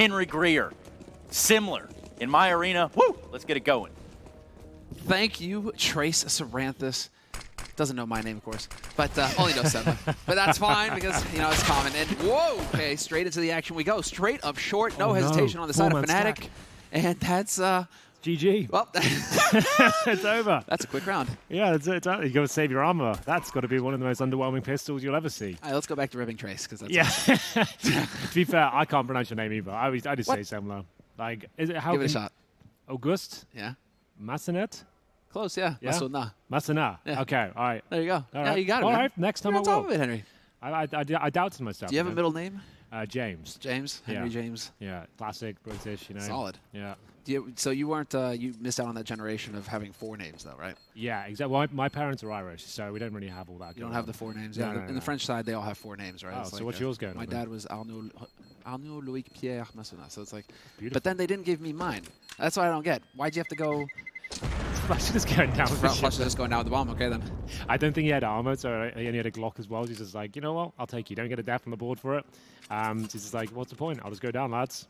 Henry Greer. Similar. In my arena, woo, let's get it going. Thank you, Trace Saranthus. Doesn't know my name, of course, but only knows Seba. But that's fine because, you know, it's common. And whoa, okay, straight into the action we go. Straight up short, no hesitation on the side of Fnatic. Stack. And that's, GG. well, It's over. that's a quick round. Yeah, it's you got to save your armor. That's got to be one of the most underwhelming pistols you'll ever see. All right, let's go back to ribbing Trace because that's Yeah. To be fair, I can't pronounce your name either. I just say similar. Like, is it how? Give it a shot. Auguste Yeah. Massenet? Close, yeah. Yeah? Masuna. Massenet. Yeah. Okay, all right. There you go. All Yeah, right. you got it. All man. right, next time You're I on top will. of it, Henry. I doubted myself. Do you have a man. middle name? James. James? Henry Yeah. James. Yeah, classic British, you know. Solid. Yeah. So you weren't, you missed out on that generation of having 4 names, though, right? Yeah, exactly. Well, my parents are Irish, so we don't really have all that. You don't have the 4 names. No, Yeah, no, in the no. French side, they all have 4 names, right? Oh, It's so like, what's yours going My on dad was Arnaud Loïc Pierre Masuna, so it's like. Beautiful. But then they didn't give me mine. That's what I don't get. Why'd you have to go? Flash is going down with the Flush ship. just going down with the bomb. Okay then. I don't think he had armor, so he only had a Glock as well. He's just like, you know what? I'll take you. Don't get a death on the board for it. He's just like, what's the point? I'll just go down, lads.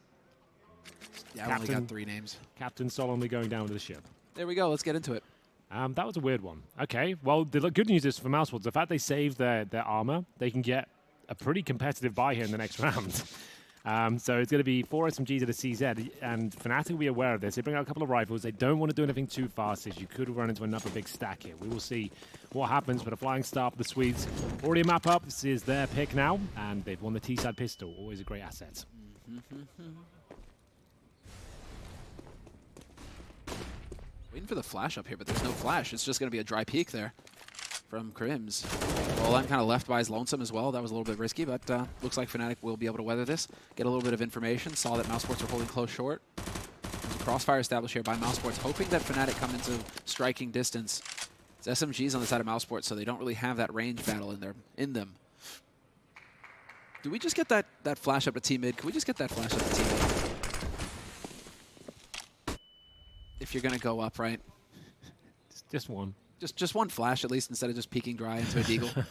Yeah, I only got Captain. 3 names. Captain solemnly going down with the ship. There we go. Let's get into it. That was a weird one. Okay, well, the good news is for Mousesports, the fact they saved their armor, they can get a pretty competitive buy here in the next round. So it's going to be 4 SMGs at a CZ, and Fnatic will be aware of this. They bring out a couple of rifles. They don't want to do anything too fast, as you could run into another big stack here. We will see what happens with a flying star for the Swedes. Already a map up. This is their pick now, and they've won the T-side pistol. Always a great asset. Waiting for the flash up here, but there's no flash. It's just going to be a dry peek there from Crims. Well, I'm kind of left by his lonesome as well. That was a little bit risky, but looks like Fnatic will be able to weather this. Get a little bit of information. Saw that Mousesports are holding close short. There's a crossfire established here by Mousesports, hoping that Fnatic come into striking distance. It's SMGs on the side of Mousesports, so they don't really have that range battle in them. Do we just get that flash up to T mid? Can we just get that flash up to T mid? If you're going to go up, right? Just one. Just one flash at least instead of just peeking dry into a deagle.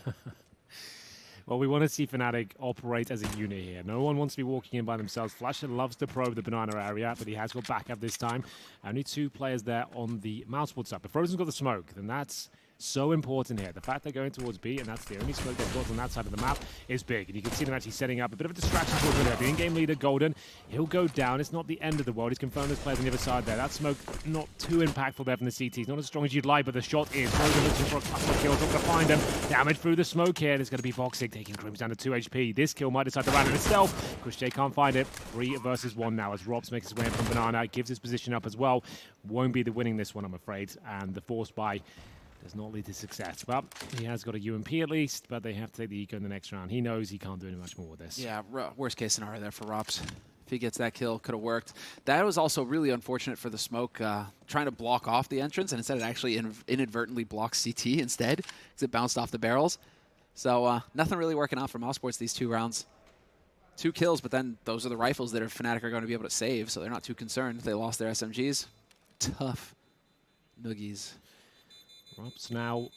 Well, we want to see Fnatic operate as a unit here. No one wants to be walking in by themselves. Flasher loves to probe the banana area, but he has got backup this time. Only 2 players there on the Mousesports side. But Frozen's got the smoke, then that's so important here. The fact they're going towards B, and that's the only smoke they've got on that side of the map, is big. And you can see them actually setting up a bit of a distraction towards the The in-game leader, Golden, he'll go down. It's not the end of the world. He's confirmed there's players on the other side there. That smoke not too impactful there from the CT. It's not as strong as you'd like, but the shot is. Frozen looking for a couple of kills. Not going to find him. Damage through the smoke here. There's going to be Voxic taking Crims down to 2 HP. This kill might decide to land it itself. Chris J can't find it. 3 versus 1 now as Robs makes his way in from Banana. Gives his position up as well. Won't be the winning this one, I'm afraid. And the force buy does not lead to success. But he has got a UMP at least, but they have to take the eco in the next round. He knows he can't do any much more with this. Yeah, worst case scenario there for Rops. If he gets that kill, could have worked. That was also really unfortunate for the smoke, trying to block off the entrance, and instead it actually inadvertently blocks CT instead, because it bounced off the barrels. So nothing really working out for Mousesports these 2 rounds. 2 kills, but then those are the rifles that Fnatic are going to be able to save, so they're not too concerned. They lost their SMGs. Tough noogies. Robs now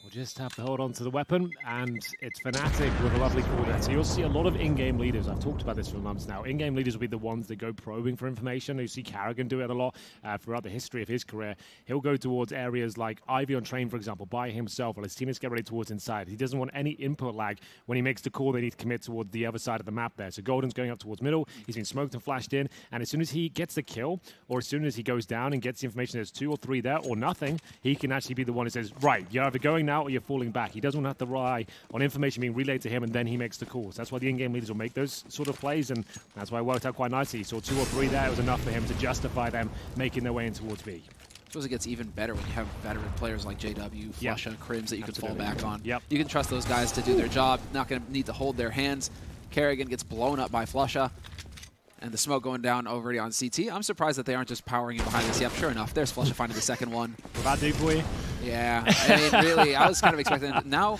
will just have to hold on to the weapon, and it's Fnatic with a lovely call there. So you'll see a lot of in-game leaders. I've talked about this for months now. In-game leaders will be the ones that go probing for information. You see Carrigan do it a lot throughout the history of his career. He'll go towards areas like Ivy on train, for example, by himself, while his teammates get ready towards inside. He doesn't want any input lag when he makes the call. They need to commit towards the other side of the map there. So Golden's going up towards middle. He's been smoked and flashed in, and as soon as he gets the kill, or as soon as he goes down and gets the information there's 2 or 3 there, or nothing, he can actually be the one who says, right, you're either going now or you're falling back. He doesn't have to rely on information being relayed to him, and then he makes the calls. That's why the in-game leaders will make those sort of plays, and that's why it worked out quite nicely. He saw 2 or 3 there. It was enough for him to justify them making their way in towards B. I suppose it gets even better when you have veteran players like JW, Flusha, Crims that you can fall back on. Yep. You can trust those guys to do their job, not going to need to hold their hands. Kerrigan gets blown up by Flusha, and the smoke going down already on CT. I'm surprised that they aren't just powering in behind this. Yep, sure enough, there's Flusha finding the second one. Will that do for you? Yeah, I mean, really, I was kind of expecting it. Now,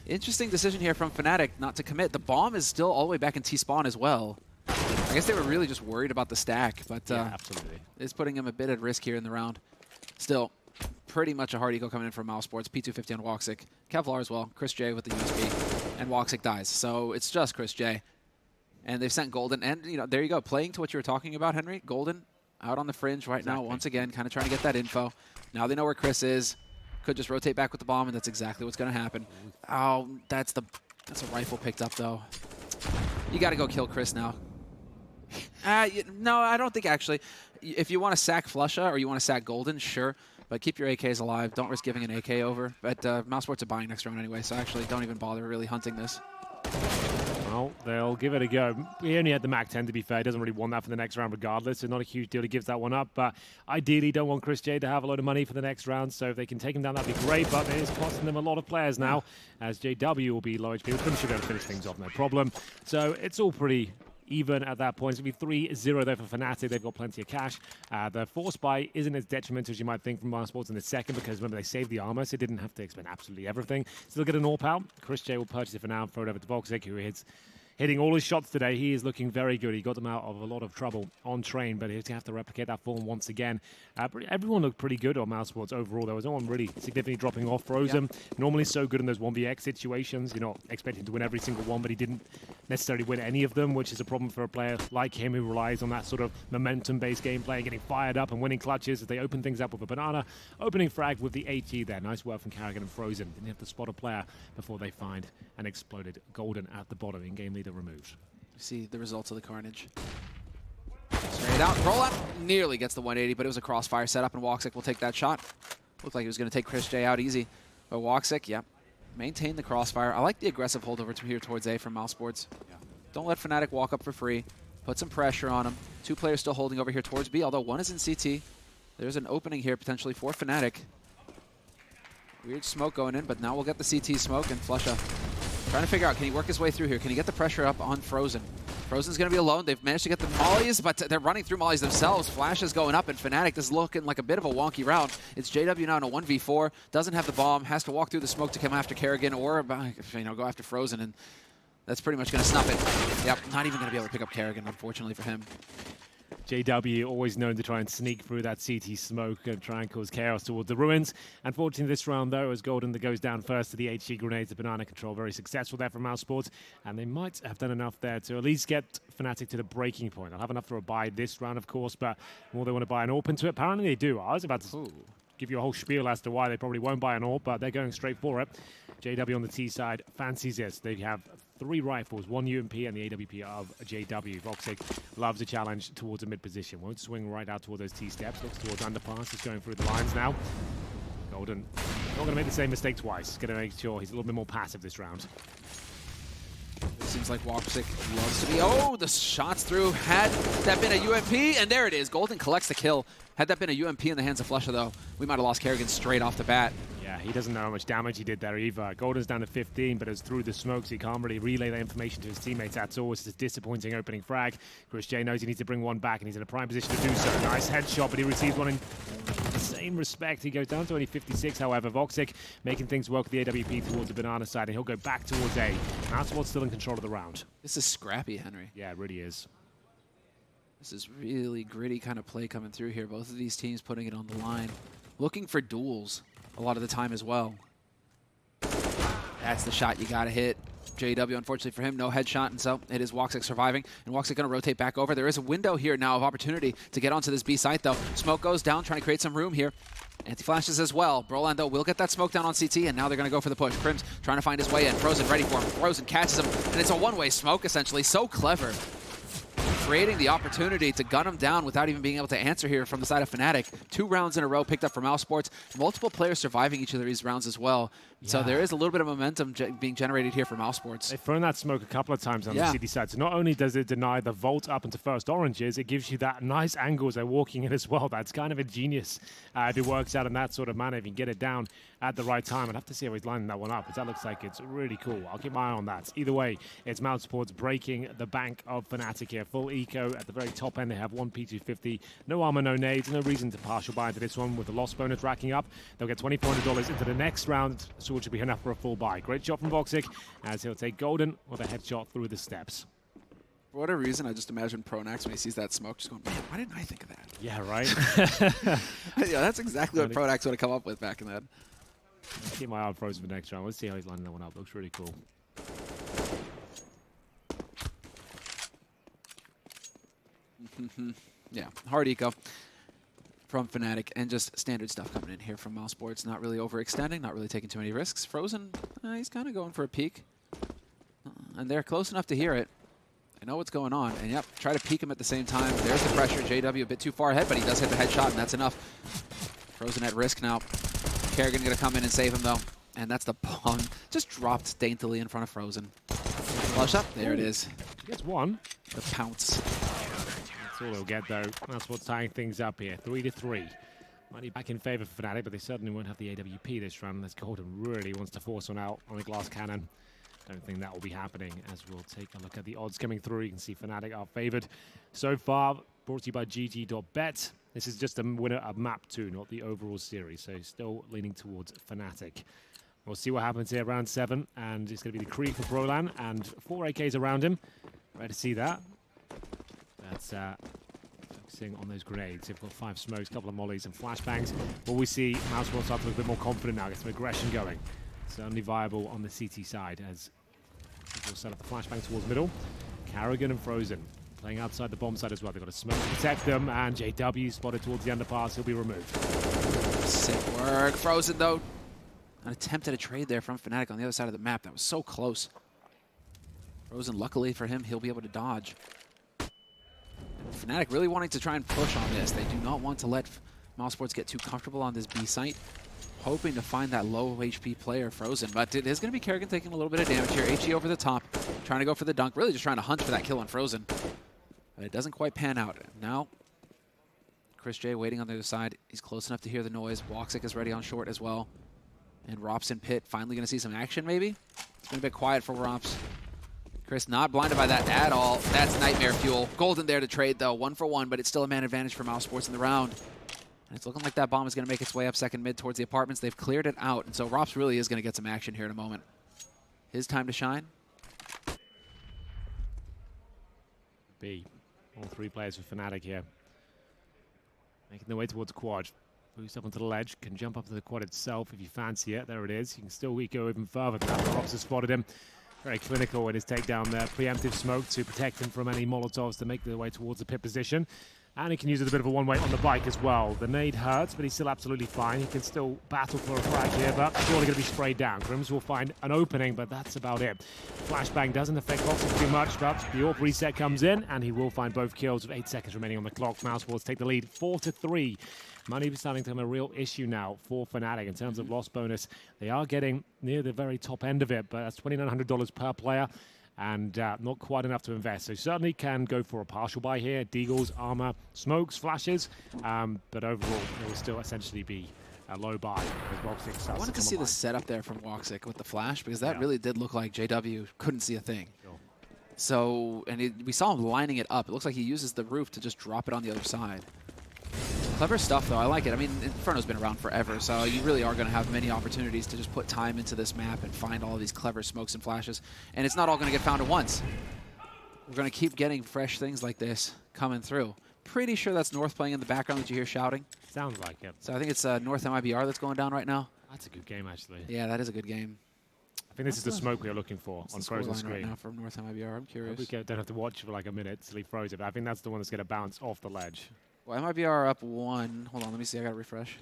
interesting decision here from Fnatic not to commit. The bomb is still all the way back in T-spawn as well. I guess they were really just worried about the stack, but Yeah, absolutely. it's putting him a bit at risk here in the round. Still, pretty much a hard eco coming in from Mousesports. P250 on Woxic. Kevlar as well. Chris J with the USB. And Woxic dies. So it's just Chris J. And they've sent Golden, and there you go, playing to what you were talking about, Henry. Golden out on the fringe right now, once again, kind of trying to get that info. Now they know where Chris is. Could just rotate back with the bomb, and that's exactly what's going to happen. Oh, that's a rifle picked up, though. You got to go kill Chris now. No, I don't think actually. If you want to sack Flusha or you want to sack Golden, sure. But keep your AKs alive. Don't risk giving an AK over. But Mousesports are buying next round anyway, so actually don't even bother really hunting this. Well, they'll give it a go. He only had the Mac 10, to be fair. Doesn't really want that for the next round regardless, so not a huge deal. He gives that one up, but ideally don't want Chris J to have a load of money for the next round, so if they can take him down, that'd be great, but it is costing them a lot of players now, as JW will be low HP. Prim should be able to finish things off, no problem. So it's all pretty even at that point. It's going to be 3-0 there for Fnatic. They've got plenty of cash. The force buy isn't as detrimental as you might think from Mousesports in the second, because remember, they saved the armor, so they didn't have to expend absolutely everything. Still get an AWP out. Chris J will purchase it for now and throw it over to Voxic, who hitting all his shots today. He is looking very good. He got them out of a lot of trouble on train, but he's going to have to replicate that form once again. Everyone looked pretty good on Mousesports overall. There was no one really significantly dropping off. Frozen, normally so good in those 1vx situations. You're not expecting to win every single one, but he didn't necessarily win any of them, which is a problem for a player like him who relies on that sort of momentum-based gameplay, getting fired up and winning clutches as they open things up with a banana. Opening frag with the HE there. Nice work from Karrigan and Frozen. Didn't have to spot a player before they find an exploded Golden at the bottom. In-game leader removed. See the results of the carnage. Straight out, roll out, nearly gets the 180, but it was a crossfire setup, and Woxic will take that shot. Looked like he was going to take Chris J out easy, but Woxic, yep, maintain the crossfire. I like the aggressive holdover to here towards A from Mousesports. Yeah. Don't let Fnatic walk up for free. Put some pressure on him. 2 players still holding over here towards B, although one is in CT. There's an opening here potentially for Fnatic. Weird smoke going in, but now we'll get the CT smoke, and Flusha trying to figure out, can he work his way through here? Can he get the pressure up on Frozen? Frozen's going to be alone. They've managed to get the mollies, but they're running through mollies themselves. Flash is going up, and Fnatic is looking like a bit of a wonky round. It's JW now in a 1v4. Doesn't have the bomb. Has to walk through the smoke to come after Karrigan or go after Frozen, and that's pretty much going to snuff it. Yep, not even going to be able to pick up Karrigan, unfortunately for him. JW always known to try and sneak through that CT smoke and try and cause chaos towards the ruins. Unfortunately, this round, though, as Golden that goes down first to the HG grenades, the banana control, very successful there from Mousesports, and they might have done enough there to at least get Fnatic to the breaking point. They'll have enough for a buy this round, of course, but more they want to buy an AWP into it. Apparently they do. I was about to give you a whole spiel as to why they probably won't buy an AWP, but they're going straight for it. JW on the T side fancies it. They have 3 rifles, 1 UMP and the AWP of JW. Voxic loves a challenge towards a mid position. Won't swing right out toward those T steps. Looks towards underpass. He's going through the lines now. Golden not going to make the same mistake twice. Going to make sure he's a little bit more passive this round. It seems like Woxic loves to be. Oh, the shots through. Had that been a UMP, and there it is. Golden collects the kill. Had that been a UMP in the hands of Flusha, though, we might have lost Karrigan straight off the bat. Yeah, he doesn't know how much damage he did there either. Golden's down to 15, but it's through the smoke, so he can't really relay that information to his teammates at all. It's a disappointing opening frag. Chris J knows he needs to bring one back, and he's in a prime position to do so. Nice headshot, but he receives one in the same respect. He goes down to only 56, however. Voxic making things work with the AWP towards the banana side, and he'll go back towards A. Mousesports still in control of the round. This is scrappy, Henry. Yeah, it really is. This is really gritty kind of play coming through here. Both of these teams putting it on the line. Looking for duels a lot of the time as well. That's the shot you got to hit. JW, unfortunately for him, no headshot, and so it is Woxic surviving. And Woxic going to rotate back over. There is a window here now of opportunity to get onto this B site, though. Smoke goes down, trying to create some room here. Anti-flashes as well. Brolan, though, will get that smoke down on CT, and now they're going to go for the push. Crim's trying to find his way in. Frozen ready for him. Frozen catches him, and it's a one-way smoke, essentially. So clever. Creating the opportunity to gun him down without even being able to answer here from the side of Fnatic. 2 rounds in a row picked up for Mousesports. Multiple players surviving each of these rounds as well. Yeah. So there is a little bit of momentum being generated here for Mousesports. They've thrown that smoke a couple of times on the CD side. So not only does it deny the vault up into first oranges, it gives you that nice angle as they're walking in as well. That's kind of ingenious if it works out in that sort of manner. If you can get it down at the right time. I'd have to see how he's lining that one up, because that looks like it's really cool. I'll keep my eye on that. Either way, it's Mousesports breaking the bank of Fnatic here. Full eco at the very top end. They have 1 P250. No armor, no nades. No reason to partial buy into this one with the loss bonus racking up. They'll get $2,400 into the next round, so it should be enough for a full buy. Great shot from Voxic as he'll take Golden with a headshot through the steps. For whatever reason, I just imagine Pronax when he sees that smoke just going, man, why didn't I think of that? Yeah, right? Yeah, that's exactly what Pronax would have come up with back in that. I'll keep my eye on Frozen for the next round. Let's see how he's lining that one up. Looks really cool. Yeah, hard eco from Fnatic, and just standard stuff coming in here from Mousesports. Not really overextending, not really taking too many risks. Frozen, he's kind of going for a peek. And they're close enough to hear it. They know what's going on. And yep, try to peek him at the same time. There's the pressure. JW a bit too far ahead, but he does hit the headshot, and that's enough. Frozen at risk now. Kerrigan going to come in and save him, though. And that's the bomb. Just dropped daintily in front of Frozen. Flush up. There it is. He gets one. The pounce. That's all they'll get, though. That's what's tying things up here. 3-3. Money back in favor for Fnatic, but they certainly won't have the AWP this run. As Golden really wants to force one out on the glass cannon. Don't think that will be happening, as we'll take a look at the odds coming through. You can see Fnatic are favored so far. Brought to you by GG.bet. This is just a winner of map 2, not the overall series. So still leaning towards Fnatic. We'll see what happens here, round 7. And it's going to be the Krieg for Prolan and 4 AKs around him. Ready to see that. That's focusing on those grenades. They've got 5 smokes, a couple of mollies and flashbangs. Will we see Mousesports start to look a bit more confident now, get some aggression going? Certainly viable on the CT side as we'll set up the flashbang towards middle. Kerrigan and Frozen playing outside the bomb side as well. They've got a smoke to protect them, and JW spotted towards the underpass. He'll be removed. Sick work. Frozen, though. An attempt at a trade there from Fnatic on the other side of the map. That was so close. Frozen, luckily for him, he'll be able to dodge. Fnatic really wanting to try and push on this. They do not want to let Mousesports get too comfortable on this B site. Hoping to find that low HP player, Frozen, but it is going to be Kerrigan taking a little bit of damage here. HE over the top, trying to go for the dunk, really just trying to hunt for that kill on Frozen. But it doesn't quite pan out. Now, Chris J waiting on the other side. He's close enough to hear the noise. Woxic is ready on short as well. And Robson Pit finally going to see some action, maybe? It's been a bit quiet for Rops. Chris not blinded by that at all. That's nightmare fuel. Golden there to trade, though. 1 for 1, but it's still a man advantage for Mousesports in the round. And it's looking like that bomb is going to make its way up second mid towards the apartments. They've cleared it out, and so Rops really is going to get some action here in a moment. His time to shine. B. All 3 players for Fnatic here. Making their way towards quad. Boost up onto the ledge. Can jump up to the quad itself if you fancy it. There it is. You can still go even further. Rops has spotted him. Very clinical in his takedown there. Preemptive smoke to protect him from any Molotovs to make their way towards the pit position. And he can use it a bit of a one-way on the bike as well. The nade hurts, but he's still absolutely fine. He can still battle for a frag here, but surely going to be sprayed down. Crims will find an opening, but that's about it. Flashbang doesn't affect Voxel too much, but the AWP reset comes in, and he will find both kills with 8 seconds remaining on the clock. Mousesports take the lead 4-3. Money is starting to become a real issue now for Fnatic in terms of loss bonus. They are getting near the very top end of it, but that's $2,900 per player. And not quite enough to invest. So certainly can go for a partial buy here. Deagles, armor, smokes, flashes. But overall, it will still essentially be a low buy. I wanted to see the setup there from Woxic with the flash, because that really did look like JW couldn't see a thing. Sure. So, and we saw him lining it up. It looks like he uses the roof to just drop it on the other side. Clever stuff, though. I like it. I mean, Inferno's been around forever, so you really are going to have many opportunities to just put time into this map and find all of these clever smokes and flashes. And it's not all going to get found at once. We're going to keep getting fresh things like this coming through. Pretty sure that's North playing in the background that you hear shouting. Sounds like it. So I think it's North MIBR that's going down right now. That's a good game, actually. Yeah, that is a good game. I think this is the smoke we are looking for on Frozen screen. Right now from North MIBR. I'm curious. We don't have to watch for like a minute till he throws it, but I think that's the one that's going to bounce off the ledge. Well, MIBR up 1. Hold on, let me see. I got to refresh.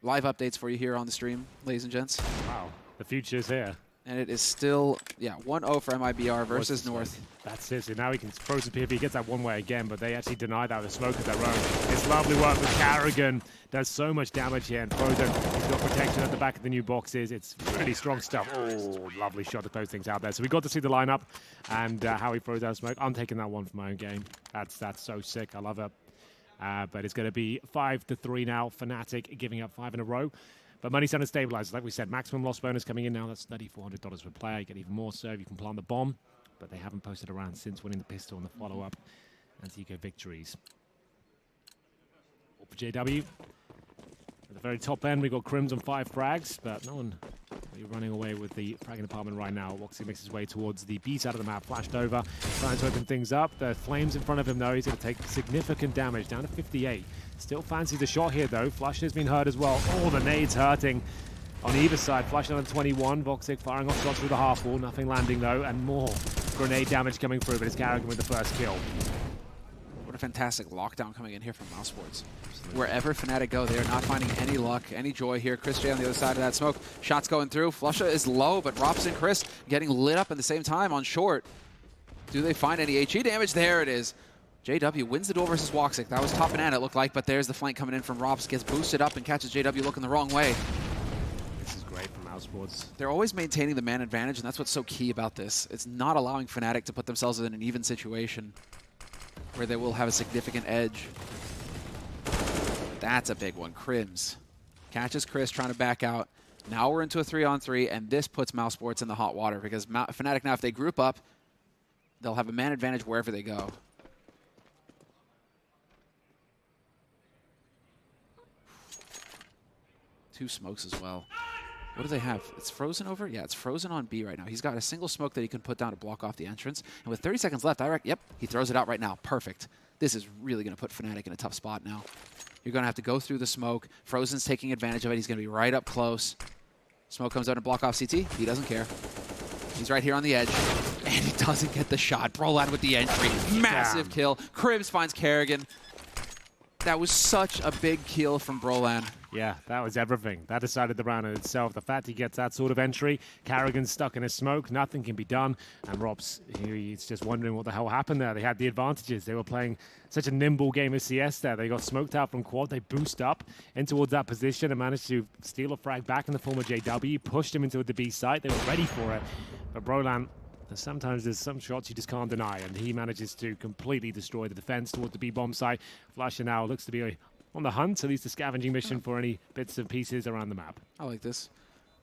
Live updates for you here on the stream, ladies and gents. Wow, the future is here. And it is still, 1-0 for MIBR versus North. That's it. So now he can Frozen PFP gets that one way again, but they actually deny that with smoke of their own. It's lovely work with Kerrigan. Does so much damage here, and Frozen, he's got protection at the back of the new boxes. It's really strong stuff. Oh, lovely shot to close things out there. So we got to see the lineup and how he throws out smoke. I'm taking that one for my own game. That's so sick. I love it. But it's going to be 5-3 now. Fnatic giving up 5 in a row. But money starting to stabilize. Like we said, maximum loss bonus coming in now. That's $3,400 per player. You get even more so if you can plant the bomb. But they haven't posted around since winning the pistol and the follow-up. Antico victories. All for JW. At the very top end, we've got Crims on 5 frags, but no one really running away with the fragging department right now. Woxic makes his way towards the B side of the map, flashed over, trying to open things up. The flames in front of him, though. He's going to take significant damage, down to 58. Still fancies the shot here, though. Flush has been hurt as well. Oh, the nades hurting. on either side. Flashing on 21, Voxic firing off shots through the half wall, nothing landing though, and more grenade damage coming through, but it's Carrigan with the first kill. What a fantastic lockdown coming in here from Mousesports. Wherever Fnatic go, they are not finding any luck, any joy here. Chris J on the other side of that smoke. Shots going through. Flusha is low, but Rops and Chris getting lit up at the same time on short. Do they find any HE damage? There it is. JW wins the duel versus Woxic. That was top and end, it looked like, but there's the flank coming in from Rops. Gets boosted up and catches JW looking the wrong way. This is great for Mousesports. They're always maintaining the man advantage, and that's what's so key about this. It's not allowing Fnatic to put themselves in an even situation where they will have a significant edge. That's a big one. Crims catches Chris trying to back out. Now we're into a 3-on-3, and this puts Mousesports in the hot water because Fnatic now, if they group up, they'll have a man advantage wherever they go. Two smokes as well. What do they have? It's frozen over? Yeah, it's frozen on B right now. He's got a single smoke that he can put down to block off the entrance. And with 30 seconds left, yep, he throws it out right now. Perfect. This is really going to put Fnatic in a tough spot now. You're going to have to go through the smoke. Frozen's taking advantage of it. He's going to be right up close. Smoke comes out and block off CT. He doesn't care. He's right here on the edge. And he doesn't get the shot. Brolan with the entry. Massive kill. Cribbs finds Kerrigan. That was such a big kill from Brolan. Yeah, that was everything. That decided the round in itself. The fact he gets that sort of entry, Carrigan's stuck in a smoke, nothing can be done. And Robs, he's just wondering what the hell happened there. They had the advantages. They were playing such a nimble game of CS there. They got smoked out from quad. They boost up in towards that position and managed to steal a frag back in the form of JW, pushed him into the B site. They were ready for it. But Brolan, sometimes there's some shots you just can't deny, and he manages to completely destroy the defense towards the B-bomb site. Flasher now looks to be on the hunt, at least a scavenging mission for any bits and pieces around the map. I like this.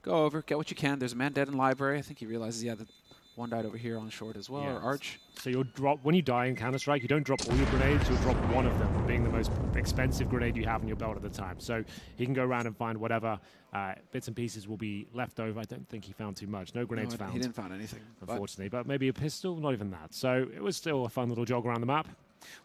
Go over, get what you can. There's a man dead in library. I think he realizes, yeah, that one died over here on short as well, or Arch. So you'll drop, when you die in Counter-Strike, you don't drop all your grenades, you'll drop one of them, being the most expensive grenade you have in your belt at the time. So he can go around and find whatever bits and pieces will be left over. I don't think he found too much. No grenades found. He didn't find anything. Unfortunately, but maybe a pistol, not even that. So it was still a fun little jog around the map.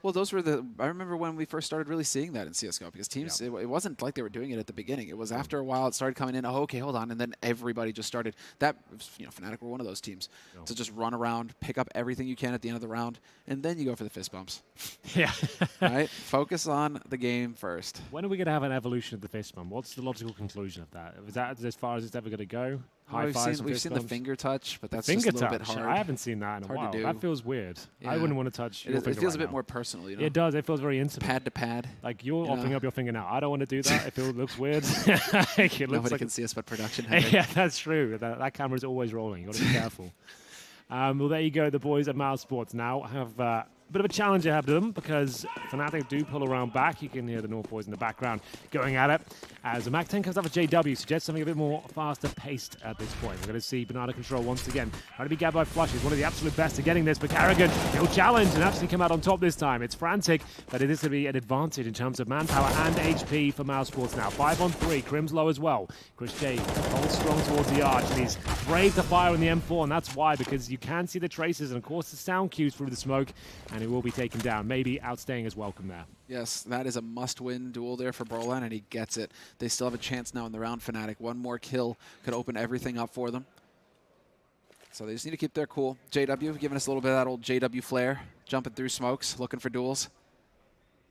Well, those were I remember when we first started really seeing that in CSGO, because teams, it wasn't like they were doing it at the beginning. It was after a while it started coming in, oh, okay, hold on, and then everybody just started. Fnatic were one of those teams to just run around, pick up everything you can at the end of the round, and then you go for the fist bumps. Yeah. Right? Focus on the game first. When are we going to have an evolution of the fist bump? What's the logical conclusion of that? Is that as far as it's ever going to go? We've seen the finger touch, but that's just a little bit hard. I haven't seen that in a while. That feels weird. Yeah. I wouldn't want to touch your finger. It feels a bit more personal, you know? It does. It feels very intimate. Pad to pad. Like you're offering up your finger now. I don't want to do that. It looks weird. Nobody can see us but production. Yeah, that's true. That camera's always rolling. You've got to be careful. Well, there you go. The boys at Mousesports now have a bit of a challenge ahead of them because Fnatic do pull around back. You can hear the North boys in the background going at it. As the MAC-10 comes up with JW, suggests something a bit more faster paced at this point. We're going to see Banana Control once again. Trying to be gabbed by Flush. He's one of the absolute best at getting this, but Carrigan, he'll challenge and actually come out on top this time. It's frantic, but it is going to be an advantage in terms of manpower and HP for Mousesports now. 5-on-3, Crim's low as well. Chris J holds strong towards the arch, and he's brave to fire in the M4, and that's why, because you can see the traces and, of course, the sound cues through the smoke, and he will be taken down. Maybe outstaying his welcome there. Yes, that is a must-win duel there for Brolan, and he gets it. They still have a chance now in the round, Fnatic. One more kill could open everything up for them. So they just need to keep their cool. JW giving us a little bit of that old JW flair, jumping through smokes, looking for duels.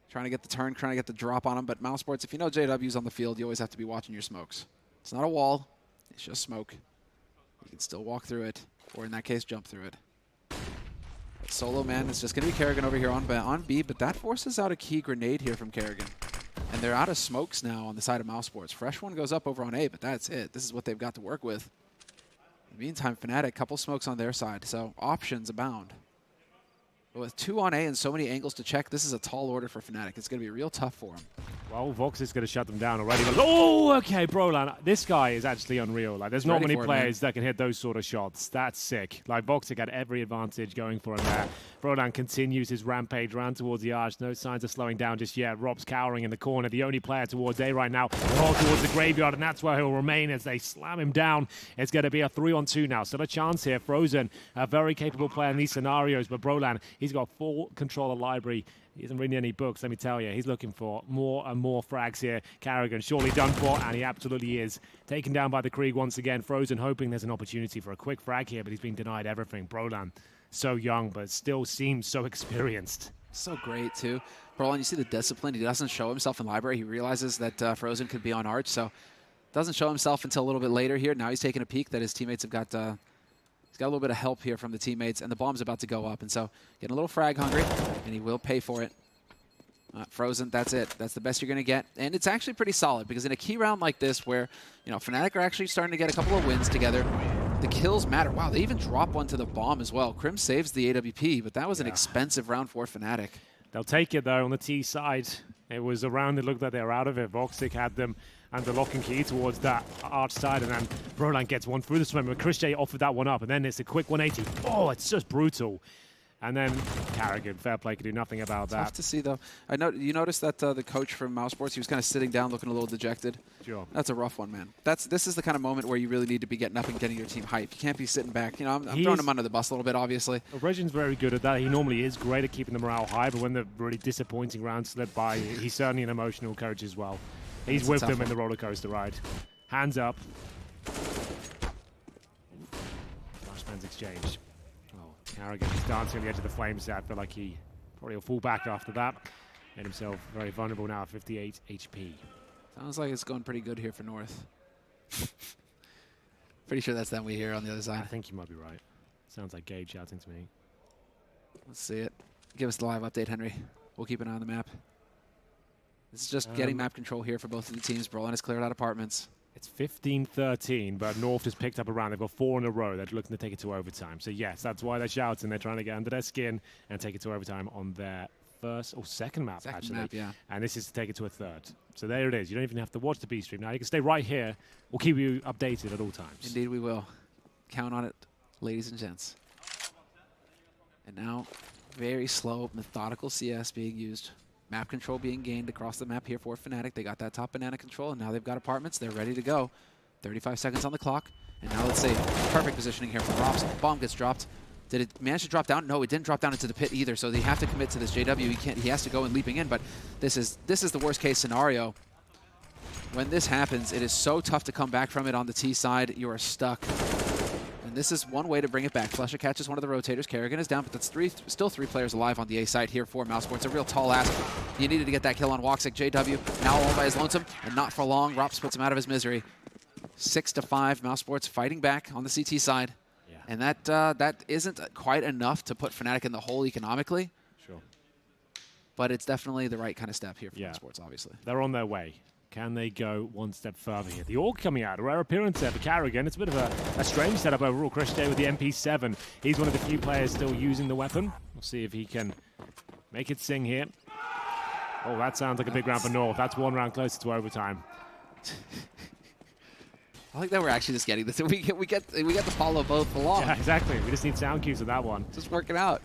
Trying to get the turn, trying to get the drop on him. But Mousesports, if you know JW's on the field, you always have to be watching your smokes. It's not a wall, it's just smoke. You can still walk through it, or in that case, jump through it. Solo man, it's just going to be Kerrigan over here on B, but that forces out a key grenade here from Kerrigan. And they're out of smokes now on the side of Mousesports. Fresh one goes up over on A, but that's it. This is what they've got to work with. In the meantime, Fnatic, couple smokes on their side, so options abound. But with 2 on A and so many angles to check, this is a tall order for Fnatic. It's going to be real tough for him. Well, Vox is going to shut them down already. Oh, okay, Brolan. This guy is actually unreal. Like, there's not many players that can hit those sort of shots. That's sick. Like, Vox had every advantage going for him there. Brolan continues his rampage round towards the arch. No signs of slowing down just yet. Rob's cowering in the corner. The only player towards A right now. All towards the graveyard, and that's where he'll remain as they slam him down. It's going to be a 3-on-2 now. Still a chance here. Frozen, a very capable player in these scenarios, but Brolan, he's He's got full control of library. He isn't reading any books, let me tell you. He's looking for more and more frags here. Carrigan surely done for, and he absolutely is. Taken down by the Krieg once again. Frozen hoping there's an opportunity for a quick frag here, but he's been denied everything. Brolan, so young, but still seems so experienced. So great, too. Brolan, you see the discipline. He doesn't show himself in library. He realizes that Frozen could be on Arch, so doesn't show himself until a little bit later here. Now he's taking a peek that his teammates have got... he's got a little bit of help here from the teammates, and the bomb's about to go up. And so getting a little frag hungry, and he will pay for it. Frozen, that's it. That's the best you're going to get. And it's actually pretty solid, because in a key round like this where, you know, Fnatic are actually starting to get a couple of wins together, the kills matter. Wow, they even drop one to the bomb as well. Crim saves the AWP, but that was an expensive round for Fnatic. They'll take it, though, on the T side. It was a round that looked like they were out of it. Voxic had them and the lock and key towards that arch side, and then Brolan gets one through the swim. But Chris J offered that one up, and then it's a quick 180. Oh, it's just brutal. And then Carrigan, fair play, could do nothing about that. Tough to see, though. I know you noticed that the coach from Mousesports, he was kind of sitting down, looking a little dejected. Sure. That's a rough one, man. This is the kind of moment where you really need to be getting up and getting your team hyped. You can't be sitting back. You know, I'm throwing him under the bus a little bit, obviously. Regin's very good at that. He normally is great at keeping the morale high, but when the really disappointing rounds slip by, he's certainly an emotional coach as well. He's with them in the roller coaster ride. Hands up. Flashbangs exchanged. Carrigan is dancing on the edge of the flames there. I feel like he probably will fall back after that. Made himself very vulnerable now at 58 HP. Sounds like it's going pretty good here for North. Pretty sure that's them we hear on the other side. I think you might be right. Sounds like Gabe shouting to me. Let's see it. Give us the live update, Henry. We'll keep an eye on the map. This is just getting map control here for both of the teams. Brolan has cleared out apartments. It's 15-13, but North has picked up a round. They've got 4 in a row. They're looking to take it to overtime. So, yes, that's why they're shouting. They're trying to get under their skin and take it to overtime on their first or second map, actually. Yeah. And this is to take it to a third. So there it is. You don't even have to watch the B stream. Now you can stay right here. We'll keep you updated at all times. Indeed, we will. Count on it, ladies and gents. And now, very slow, methodical CS being used. Map control being gained across the map here for Fnatic. They got that top banana control, and now they've got apartments. They're ready to go. 35 seconds on the clock. And now let's see. Perfect positioning here from Rops. Bomb gets dropped. Did it manage to drop down? No, it didn't drop down into the pit either, so they have to commit to this JW. He has to go in leaping in, but this is the worst case scenario. When this happens, it is so tough to come back from it on the T side. You are stuck. And this is one way to bring it back. Flesher catches one of the rotators. Kerrigan is down, but that's still three players alive on the A side here for Mousesports. A real tall ask. You needed to get that kill on Woxic. JW now all by his lonesome, and not for long. Rops puts him out of his misery. 6-5. Mousesports fighting back on the CT side. Yeah. And that isn't quite enough to put Fnatic in the hole economically. Sure. But it's definitely the right kind of step here for Mousesports, obviously. They're on their way. Can they go one step further here? The Orc coming out, a rare appearance there for Carrigan. It's a bit of a strange setup overall. Chris J with the MP7. He's one of the few players still using the weapon. We'll see if he can make it sing here. Oh, that sounds like a big round for North. That's one round closer to overtime. I like that we're actually just getting this. We get to follow both along. Yeah, exactly. We just need sound cues for that one. Just working out.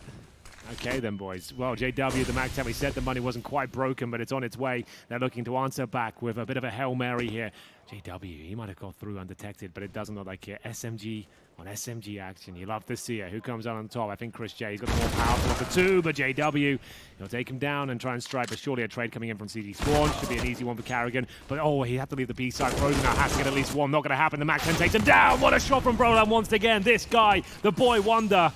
Okay then, boys. Well, JW, the Mac 10, we said the money wasn't quite broken, but it's on its way. They're looking to answer back with a bit of a Hail Mary here. JW, he might have got through undetected, but it doesn't look like it. SMG on SMG action. You love to see it. Who comes out on top? I think Chris J. He's got the more powerful of the two, but JW, he'll take him down and try and strike, but surely a trade coming in from CD Spawn. Should be an easy one for Carrigan, but oh, he had to leave the B side. Frozen now has to get at least one. Not going to happen. The Mac 10 takes him down. What a shot from Brolan once again. This guy, the boy wonder,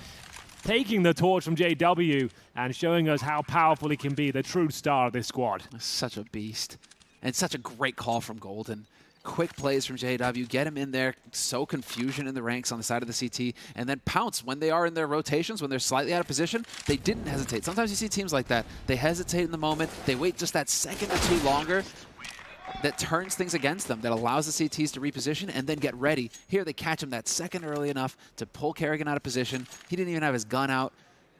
taking the torch from JW and showing us how powerful he can be, the true star of this squad. Such a beast. And such a great call from Golden. Quick plays from JW, get him in there, sow confusion in the ranks on the side of the CT, and then pounce when they are in their rotations, when they're slightly out of position. They didn't hesitate. Sometimes you see teams like that. They hesitate in the moment. They wait just that second or two longer. That turns things against them, that allows the CTs to reposition and then get ready. Here they catch him that second early enough to pull Kerrigan out of position. He didn't even have his gun out.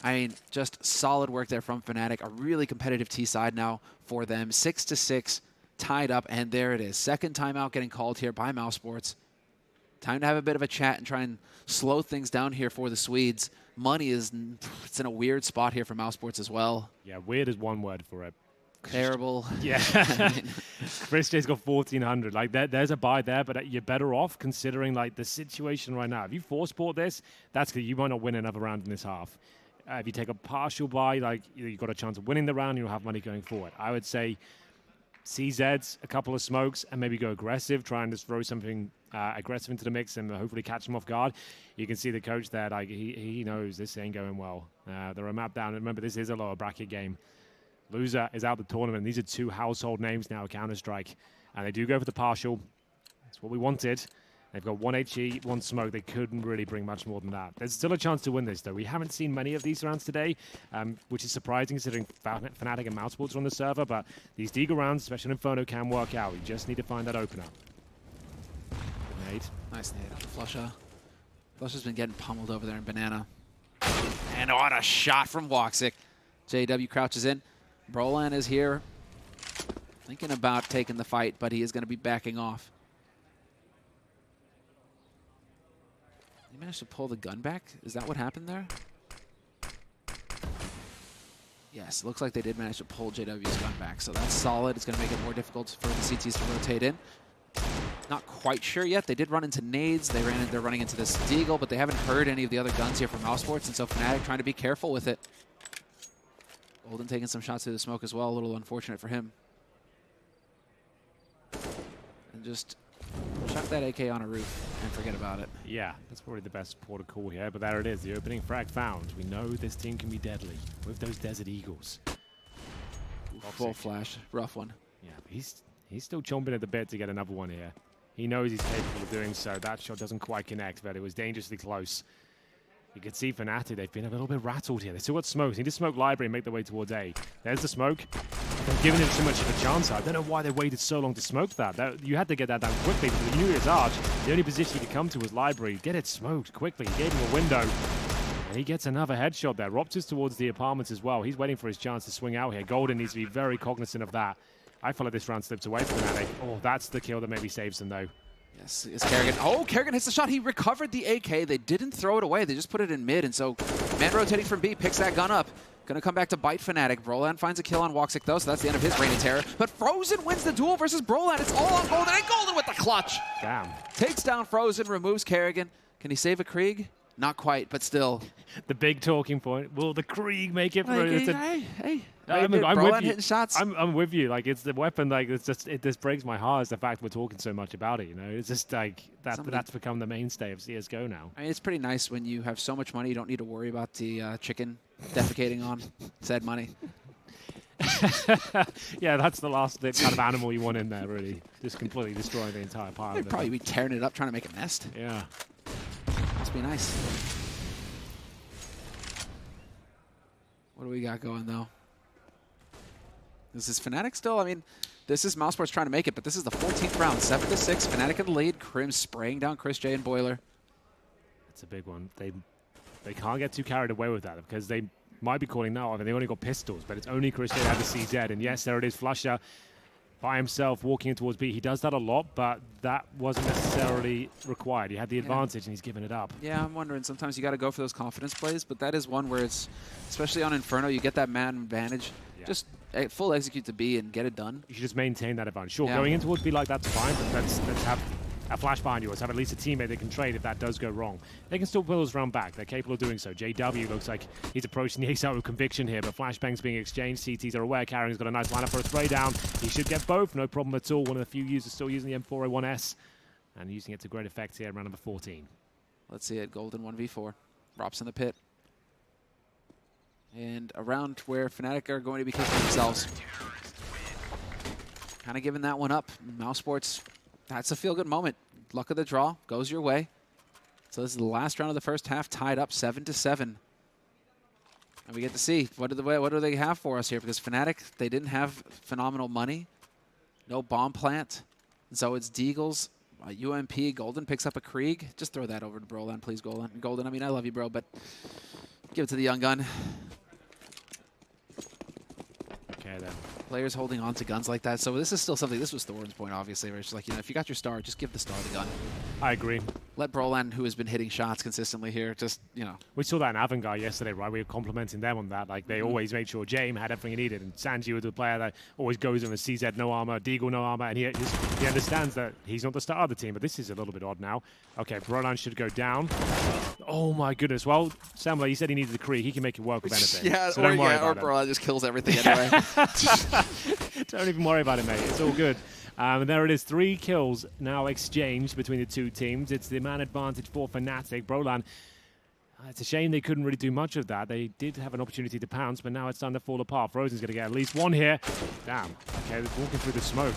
I mean, just solid work there from Fnatic. A really competitive T side now for them. 6-6, tied up, and there it is. Second timeout getting called here by Mousesports. Time to have a bit of a chat and try and slow things down here for the Swedes. Money it's in a weird spot here for Mousesports as well. Yeah, weird is one word for it. Terrible. Yeah. Chris J's got 1,400. Like, there's a buy there, but you're better off considering, like, the situation right now. If you force port this, that's good. You might not win another round in this half. if you take a partial buy, like you've got a chance of winning the round, you'll have money going forward. I would say CZs, a couple of smokes, and maybe go aggressive, try and just throw something aggressive into the mix and hopefully catch them off guard. You can see the coach there, like he knows this ain't going well. They're a map down. Remember, this is a lower bracket game. Loser is out the tournament. These are two household names now, Counter-Strike. And they do go for the partial. That's what we wanted. They've got 1 HE, 1 smoke. They couldn't really bring much more than that. There's still a chance to win this, though. We haven't seen many of these rounds today, which is surprising considering Fnatic and Mousesports are on the server. But these Deagle rounds, especially in Inferno, can work out. You just need to find that opener. Nade. Nice nade on Flusha. Flusha's been getting pummeled over there in Banana. And what a shot from Woxic. JW crouches in. Brolan is here, thinking about taking the fight, but he is going to be backing off. He managed to pull the gun back? Is that what happened there? Yes, it looks like they did manage to pull JW's gun back, so that's solid. It's going to make it more difficult for the CTs to rotate in. Not quite sure yet. They did run into nades. They're running into this Deagle, but they haven't heard any of the other guns here from Mousesports, and so Fnatic trying to be careful with it. Golden taking some shots through the smoke as well. A little unfortunate for him. And just chuck that AK on a roof and forget about it. Yeah, that's probably the best port of call here, but there it is. The opening frag found. We know this team can be deadly with those Desert Eagles. Full flash. Rough one. Yeah, but he's still chomping at the bit to get another one here. He knows he's capable of doing so. That shot doesn't quite connect, but it was dangerously close. You can see Fnatic, they've been a little bit rattled here. They still got smokes. They need to smoke library and make their way towards A. There's the smoke. They've given him too much of a chance. I don't know why they waited so long to smoke that. You had to get that down quickly because you knew his arch. The only position he could come to was library. Get it smoked quickly. He gave him a window. And he gets another headshot there. Ropter's towards the apartments as well. He's waiting for his chance to swing out here. Golden needs to be very cognizant of that. I feel like this round slips away from Fnatic. Oh, that's the kill that maybe saves them, though. Yes, it's Kerrigan. Oh, Kerrigan hits the shot. He recovered the AK. They didn't throw it away. They just put it in mid. And so, man rotating from B picks that gun up. Gonna come back to bite Fnatic. Brolan finds a kill on Woxic, though, so that's the end of his reign of terror. But Frozen wins the duel versus Brolan. It's all on Golden, and Golden with the clutch. Damn. Takes down Frozen, removes Kerrigan. Can he save a Krieg? Not quite, but still. The big talking point. Will the Krieg make it through? Hey. I'm Brolan with you. hitting shots. I'm with you. Like, it's the weapon. Like, it just breaks my heart. Is the fact we're talking so much about it. You know, it's just like that's become the mainstay of CS:GO now. I mean, it's pretty nice when you have so much money, you don't need to worry about the chicken defecating on said money. Yeah, that's the last kind of animal you want in there, really. Just completely destroying the entire pile. They'd probably be tearing it up, trying to make a nest. Yeah. Must be nice. What do we got going, though? This is Fnatic still. I mean, this is Mousesports trying to make it, but this is the 14th round. 7-6. Fnatic in the lead. Crim spraying down Chris J and Boiler. That's a big one. They can't get too carried away with that because they might be calling now. I mean, they only got pistols, but it's only Chris J that had the CZ. And yes, there it is. Flusha by himself walking in towards B. He does that a lot, but that wasn't necessarily required. He had the advantage, and he's given it up. Yeah, I'm wondering. Sometimes you got to go for those confidence plays, but that is one where it's, especially on Inferno, you get that man advantage. Yeah. Just full execute to B and get it done. You should just maintain that advantage. Sure, going in towards B like that's fine, but let's have a flash behind you. Let's have at least a teammate they can trade if that does go wrong. They can still pull us round back. They're capable of doing so. JW looks like he's approaching the ace out with conviction here, but flashbangs being exchanged. CTs are aware. Carring's got a nice lineup for a spray down. He should get both, no problem at all. One of the few users still using the M4A1S and using it to great effect here, round number 14. Let's see it. Golden 1v4. Drops in the pit. And around where Fnatic are going to be kicking themselves. Kind of giving that one up. Mousesports, that's a feel-good moment. Luck of the draw goes your way. So this is the last round of the first half, tied up 7-7. And we get to see what do they have for us here, because Fnatic, they didn't have phenomenal money. No bomb plant. And so it's Deagles, UMP, Golden picks up a Krieg. Just throw that over to Brolan, please, Golden. Golden, I mean, I love you, bro, but give it to the young gun. Okay, then. Players holding on to guns like that. So this is still something, this was Thorin's point, obviously, where it's like, you know, if you got your star, just give the star the gun. I agree. let Brolan, who has been hitting shots consistently here, just, you know. We saw that in Avangard yesterday, right? We were complimenting them on that. Like, they always made sure James had everything he needed. And Sanji was the player that always goes in with CZ no armor, Deagle no armor, and he understands that he's not the star of the team. But this is a little bit odd now. Okay, Brolan should go down. Oh my goodness. Well, Samuel, you said he needed the Kree. He can make it work with anything. Yeah, so don't worry or about it. Brolan just kills everything anyway. Don't even worry about it, mate. It's all good. And there it is, 3 kills now exchanged between the two teams. It's the man advantage for Fnatic. Brolan, it's a shame they couldn't really do much of that. They did have an opportunity to pounce, but now it's time to fall apart. Frozen's going to get at least 1 here. Damn. Okay, they're walking through the smoke.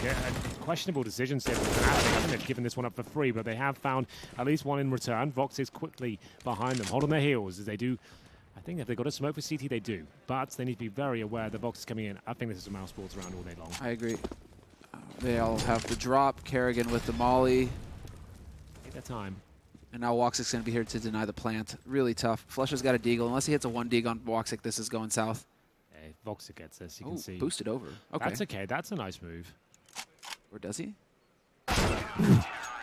Questionable decisions here from Fnatic. I think they've given this one up for free, but they have found at least 1 in return. Vox is quickly behind them, holding their heels as they do. I think if they've got a smoke for CT, they do. But they need to be very aware that Vox is coming in. I think this is a Mousesports round all day long. I agree. They all have the drop. Kerrigan with the molly. Take their time. And now Woxic's going to be here to deny the plant. Really tough. Flusha's got a deagle. Unless he hits a 1 dig on Woxic, this is going south. Hey, Voxic gets this, you can see. Boosted over. Okay. That's okay. That's a nice move. Or does he?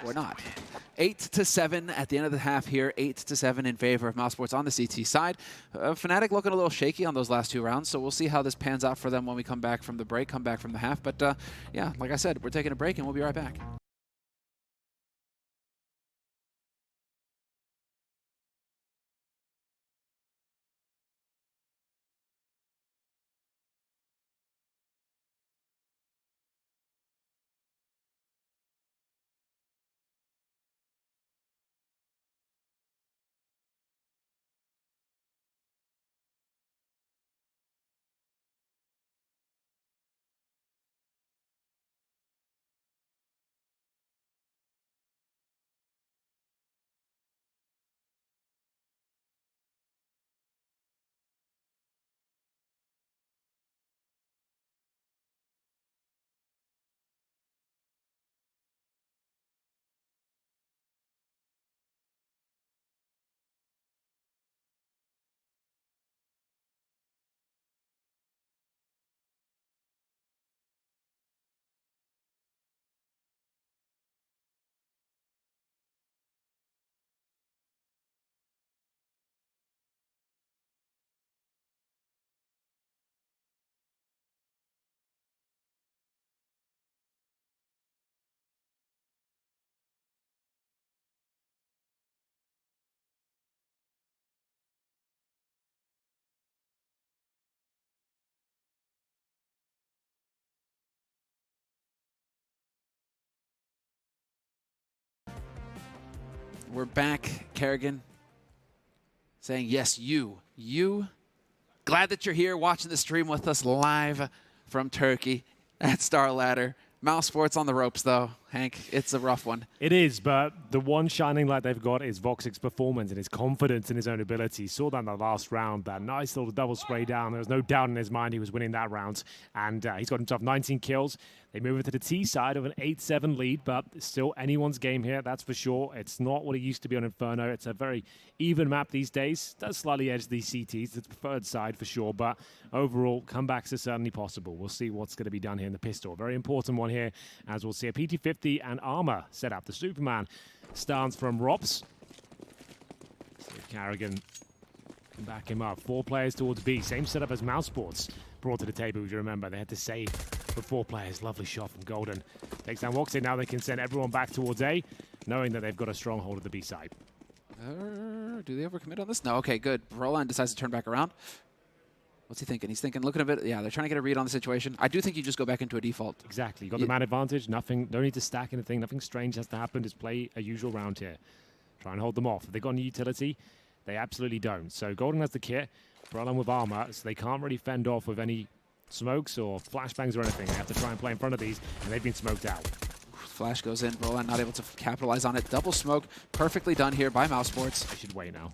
Or not. 8-7 at the end of the half here. 8-7 in favor of Mousesports on the CT side. Fnatic looking a little shaky on those last 2 rounds, so we'll see how this pans out for them when we come back from the break, come back from the half. But yeah, like I said, we're taking a break and we'll be right back. We're back. Kerrigan saying, yes, you. Glad that you're here watching the stream with us live from Turkey at Star Ladder. Mousesports on the ropes, though. Hank, it's a rough one. It is, but the one shining light they've got is Voxic's performance and his confidence in his own ability. Saw that in the last round, that nice little double spray down. There was no doubt in his mind he was winning that round. And he's got himself 19 kills. They move into the T side of an 8-7 lead, but still anyone's game here, that's for sure. It's not what it used to be on Inferno. It's a very even map these days. It does slightly edge these CTs. It's the preferred side for sure, but overall, comebacks are certainly possible. We'll see what's going to be done here in the pistol. A very important one here, as we'll see a PT-50 and armor set up. The Superman stance from Rops. See if Kerrigan can back him up. 4 players towards B. Same setup as Mousesports brought to the table, if you remember. They had to save for 4 players. Lovely shot from Golden. Takes down Woxie. Now they can send everyone back towards A, knowing that they've got a stronghold of the B side. Do they ever commit on this? No. Okay, good. Roland decides to turn back around. What's he thinking? He's thinking, looking a bit, yeah, they're trying to get a read on the situation. I do think you just go back into a default. Exactly. You got the man advantage. Nothing, no need to stack anything. Nothing strange has to happen. Just play a usual round here. Try and hold them off. If they've got any utility, they absolutely don't. So Golden has the kit, Brolan with armor, so they can't really fend off with any smokes or flashbangs or anything. They have to try and play in front of these, and they've been smoked out. Flash goes in. Roland not able to capitalize on it. Double smoke. Perfectly done here by Mousesports. They should wait now.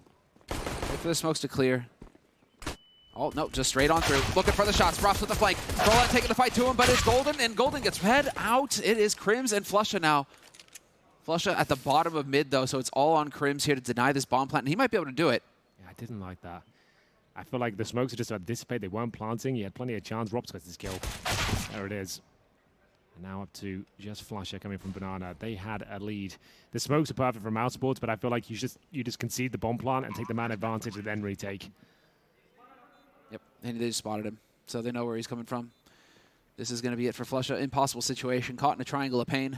Wait for the smokes to clear. Oh, no, just straight on through. Looking for the shots. Frost with the flank. Roland taking the fight to him, but it's Golden, and Golden gets head out. It is Crims and Flusha now. Flusha at the bottom of mid, though, so it's all on Crims here to deny this bomb plant, and he might be able to do it. Yeah, I didn't like that. I feel like the smokes are just about to dissipate. They weren't planting. He had plenty of chance. Rops gets his kill. There it is. And now up to just Flusher coming from Banana. They had a lead. The smokes are perfect from Mousesports, but I feel like you just concede the bomb plant and take the man advantage and then retake. Yep, and they just spotted him, so they know where he's coming from. This is going to be it for Flusher. Impossible situation, caught in a triangle of pain.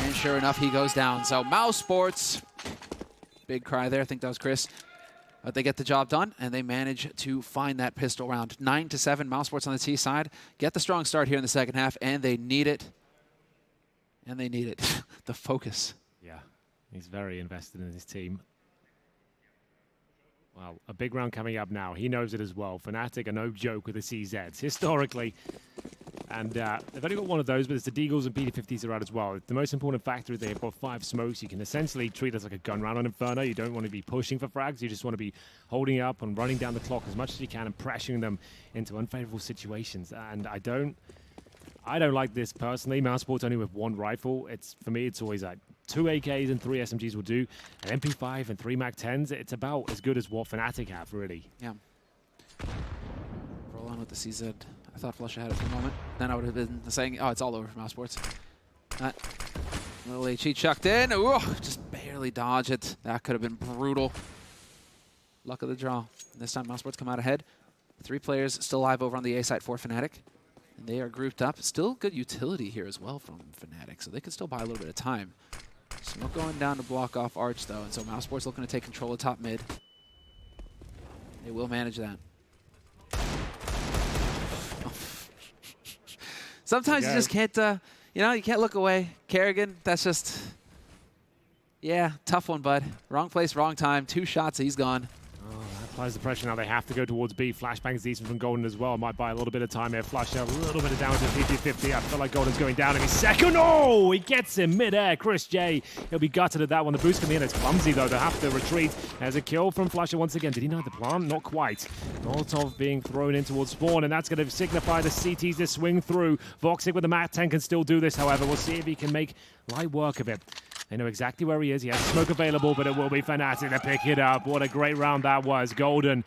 And sure enough, he goes down. So Mousesports, big cry there. I think that was Chris. But they get the job done, and they manage to find that pistol round. 9-7, Mousesports on the T side. Get the strong start here in the second half, and they need it. And they need it. The focus. Yeah, he's very invested in his team. Well, a big round coming up now. He knows it as well. Fnatic are no joke with the CZs, historically. And they've only got one of those, but it's the Deagles and PD50s are out as well. The most important factor is they've got 5 smokes. You can essentially treat it as like a gun round on Inferno. You don't want to be pushing for frags. You just want to be holding up and running down the clock as much as you can and pressuring them into unfavorable situations. And I don't like this personally. Mousesports only with 1 rifle. For me, it's always like 2 AKs and 3 SMGs will do. An MP5 and 3 MAC-10s. It's about as good as what Fnatic have, really. Yeah. Roll on with the CZ. I thought Flusher had it for a moment. Then I would have been saying, oh, it's all over for Mousesports. That little HE chucked in. Ooh, just barely dodge it. That could have been brutal. Luck of the draw. And this time Mousesports come out ahead. 3 players still alive over on the A side for Fnatic. And they are grouped up. Still good utility here as well from Fnatic, so they can still buy a little bit of time. Smoke going down to block off Arch, though, and so Mousesports looking to take control of top mid. They will manage that. Sometimes you just can't, you can't look away. Kerrigan, that's just, yeah, tough one, bud. Wrong place, wrong time. 2 shots, he's gone. Oh, that applies the pressure now. They have to go towards B. Flashbang's decent from Golden as well. Might buy a little bit of time here. Flusher, a little bit of damage to 50-50. I feel like Golden's going down any second. Oh, he gets him mid-air. Chris J, he'll be gutted at that one. The boost coming in. It's clumsy, though. They have to retreat. There's a kill from Flusher once again. Did he know the plan? Not quite. Molotov being thrown in towards spawn, and that's going to signify the CTs to swing through. Voxic with the MAC-10 can still do this, however. We'll see if he can make light work of it. They know exactly where he is. He has smoke available, but it will be Fnatic to pick it up. What a great round that was. Golden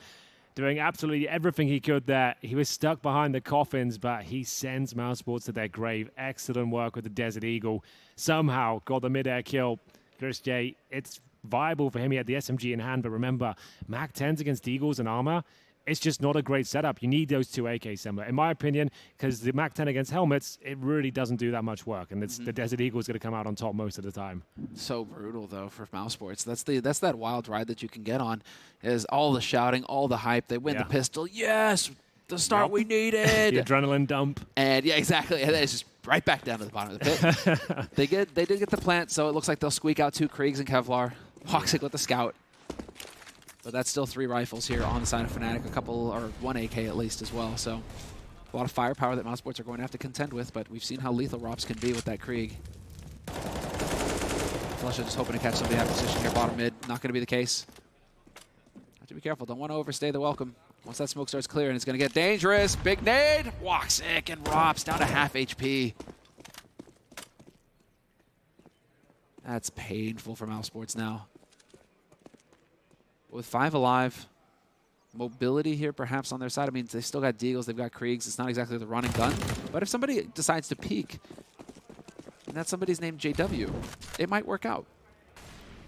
doing absolutely everything he could there. He was stuck behind the coffins, but he sends Mousesports to their grave. Excellent work with the Desert Eagle. Somehow got the mid-air kill. Chris J, it's viable for him. He had the SMG in hand, but remember, MAC-10s against Eagles and armor, it's just not a great setup. You need those 2 AKs somewhere, in my opinion, because the MAC-10 against helmets, it really doesn't do that much work, and it's the Desert Eagle is going to come out on top most of the time. So brutal, though, for Mousesports. That's that wild ride that you can get on, is all the shouting, all the hype. They win the pistol. Yes, the start we needed. The adrenaline dump. And yeah, exactly. And then it's just right back down to the bottom of the pit. They did get the plant, so it looks like they'll squeak out 2 Kriegs and Kevlar. Voxic with the scout. But that's still 3 rifles here on the side of Fnatic, a couple, or 1 AK at least as well. So a lot of firepower that Mousesports are going to have to contend with, but we've seen how lethal Rops can be with that Krieg. Flusher just hoping to catch somebody out of position here, bottom mid. Not going to be the case. Have to be careful. Don't want to overstay the welcome. Once that smoke starts clearing, it's going to get dangerous. Big nade. Voxic and Rops down to half HP. That's painful for Mousesports now. With 5 alive, mobility here perhaps on their side. I mean, they've still got Deagles, they've got Kriegs. It's not exactly the run and gun. But if somebody decides to peek, and that somebody's named JW, it might work out.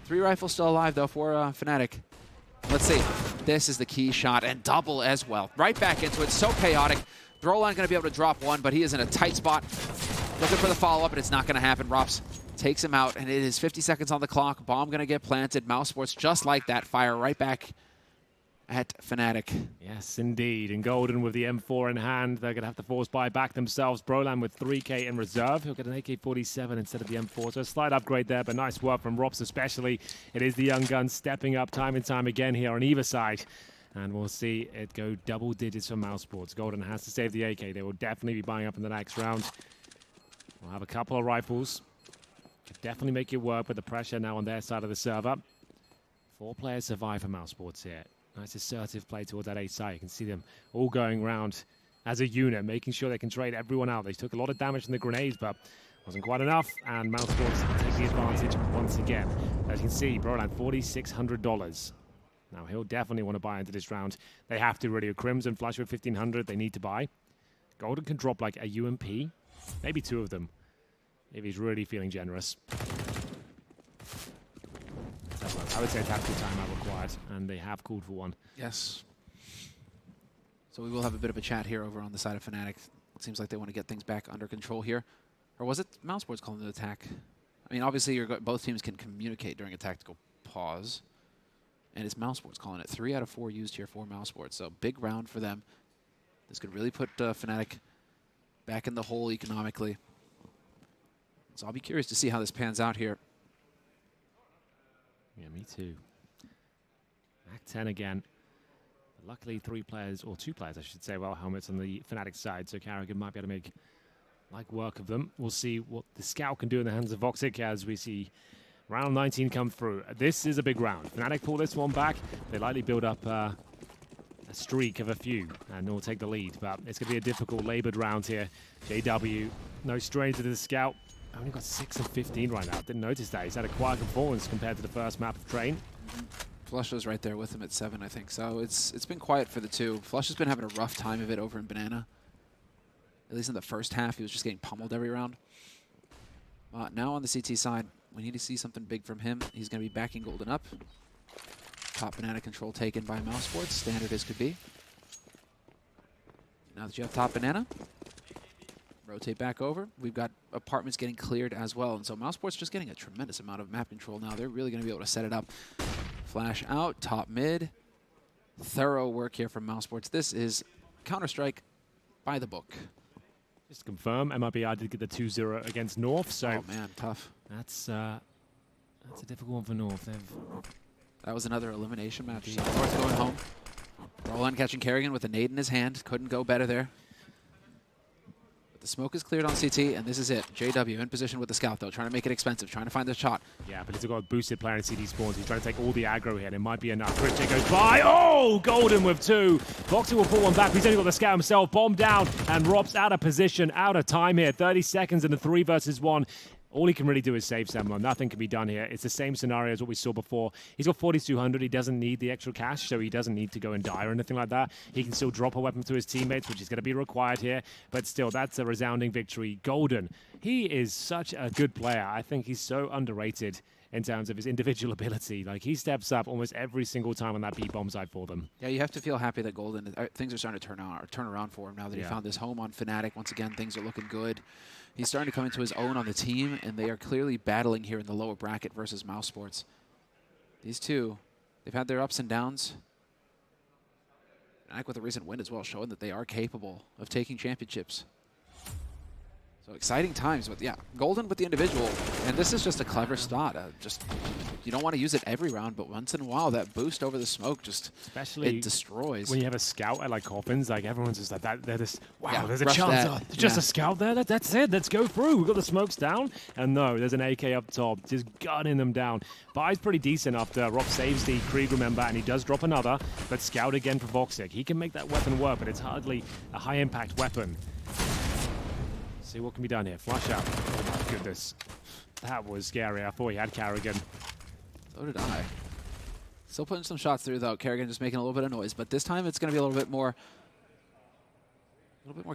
3 rifles still alive, though, for Fnatic. Let's see. This is the key shot, and double as well. Right back into it. So chaotic. Broline going to be able to drop 1, but he is in a tight spot. Looking for the follow-up, and it's not going to happen. Rops takes him out, and it is 50 seconds on the clock. Bomb going to get planted. Mousesports just like that. Fire right back at Fnatic. Yes, indeed. And Golden with the M4 in hand. They're going to have to force buy back themselves. Brolan with 3K in reserve. He'll get an AK-47 instead of the M4. So a slight upgrade there, but nice work from Rops especially. It is the young guns stepping up time and time again here on either side. And we'll see it go double digits for Mousesports. Golden has to save the AK. They will definitely be buying up in the next round. We'll have a couple of rifles. Could definitely make it work with the pressure now on their side of the server. 4 players survive for Mousesports here. Nice assertive play towards that A side. You can see them all going around as a unit, making sure they can trade everyone out. They took a lot of damage from the grenades, but wasn't quite enough. And Mousesports take the advantage once again. As you can see, Brolan, $4,600. Now, he'll definitely want to buy into this round. They have to really. Crimson Flush with 1,500. They need to buy. Golden can drop like a UMP Maybe 2 of them. If he's really feeling generous. I would say tactical timeout required, and they have called for one. Yes. So we will have a bit of a chat here over on the side of Fnatic. It seems like they want to get things back under control here. Or was it Mousesports calling the attack? I mean, obviously, both teams can communicate during a tactical pause. And it's Mousesports calling it. 3 out of 4 used here for Mousesports. So big round for them. This could really put Fnatic back in the hole economically. So I'll be curious to see how this pans out here. Yeah, me too. Act 10 again. Luckily, 3 players, or 2 players, I should say, well, helmets on the Fnatic side, so Carrigan might be able to make work of them. We'll see what the scout can do in the hands of Voxic as we see round 19 come through. This is a big round. Fnatic pull this one back. They likely build up a streak of a few, and will take the lead, but it's going to be a difficult, labored round here. JW, no strain to the scout. Only got 6 and 15 right now. Didn't notice that. He's had a quiet performance compared to the first map of Train. Flush was right there with him at 7, I think. So it's been quiet for the 2. Flush has been having a rough time of it over in Banana. At least in the first half, he was just getting pummeled every round. Now on the CT side, we need to see something big from him. He's going to be backing Golden up. Top Banana control taken by Mousesports, standard as could be. Now that you have top Banana, rotate back over. We've got apartments getting cleared as well. And so Mousesports just getting a tremendous amount of map control now. They're really going to be able to set it up. Flash out, top mid. Thorough work here from Mousesports. This is Counter-Strike by the book. Just to confirm, MIBR did get the 2-0 against North, so... Oh man, tough. That's a difficult one for North. That was another elimination match. So North going home. Roland catching Kerrigan with a nade in his hand. Couldn't go better there. But the smoke is cleared on CT, and this is it. JW in position with the scout, though, trying to make it expensive, trying to find the shot. Yeah, but he's got a boosted player in CD spawns. He's trying to take all the aggro here, and it might be enough. Christian goes by. Oh, Golden with 2. Voxer will pull one back. He's only got the scout himself. Bomb down, and Rob's out of position, out of time here. 30 seconds in a 3 versus 1. All he can really do is save Semlon. Nothing can be done here. It's the same scenario as what we saw before. He's got 4,200. He doesn't need the extra cash, so he doesn't need to go and die or anything like that. He can still drop a weapon to his teammates, which is going to be required here. But still, that's a resounding victory. Golden, he is such a good player. I think he's so underrated in terms of his individual ability. Like, he steps up almost every single time on that B-bomb side for them. Yeah, you have to feel happy that Golden, things are starting to turn around for him now that he found his home on Fnatic. Once again, things are looking good. He's starting to come into his own on the team, and they are clearly battling here in the lower bracket versus Mousesports. These two, they've had their ups and downs. Fnatic with a recent win as well, showing that they are capable of taking championships. So exciting times, but yeah, Golden with the individual, and this is just a clever start. You don't want to use it every round, but once in a while, that boost over the smoke especially it destroys. When you have a scout at like Coffins, like everyone's just like that. They're just wow. There's a rush chance. that. There's just a scout there. That's it. Let's go through. We've got the smokes down, and no, there's an AK up top, just gunning them down. Buy's pretty decent after Rob saves the Krieg, remember, and he does drop another. But scout again for Voxic. He can make that weapon work, but it's hardly a high impact weapon. See what can be done here. Flush out. Oh my goodness. That was scary. I thought he had Carrigan. So did I. Still putting some shots through, though. Kerrigan just making a little bit of noise. But this time it's going to be a little bit more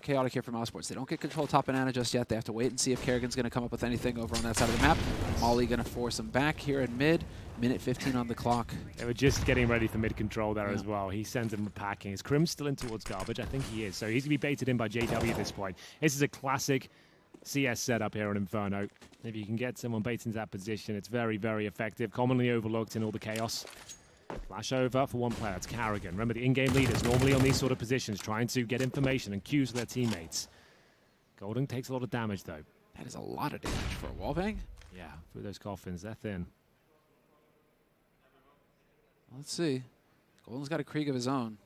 chaotic here for Mousesports. They don't get control of top Banana just yet. They have to wait and see if Kerrigan's going to come up with anything over on that side of the map. Molly going to force him back here in mid. Minute 15 on the clock. They were just getting ready for mid control there as well. He sends him packing. Is Crim's still in towards garbage? I think he is. So he's going to be baited in by JW at this point. This is a classic CS setup here on Inferno. If you can get someone baited into that position, it's very, very effective. Commonly overlooked in all the chaos. Flash over for one player. That's Carrigan. Remember, the in-game leaders normally on these sort of positions trying to get information and cues for their teammates. Golden takes a lot of damage, though. That is a lot of damage for a wallbang. Yeah, through those coffins. They're thin. Let's see. Golden's got a Krieg of his own.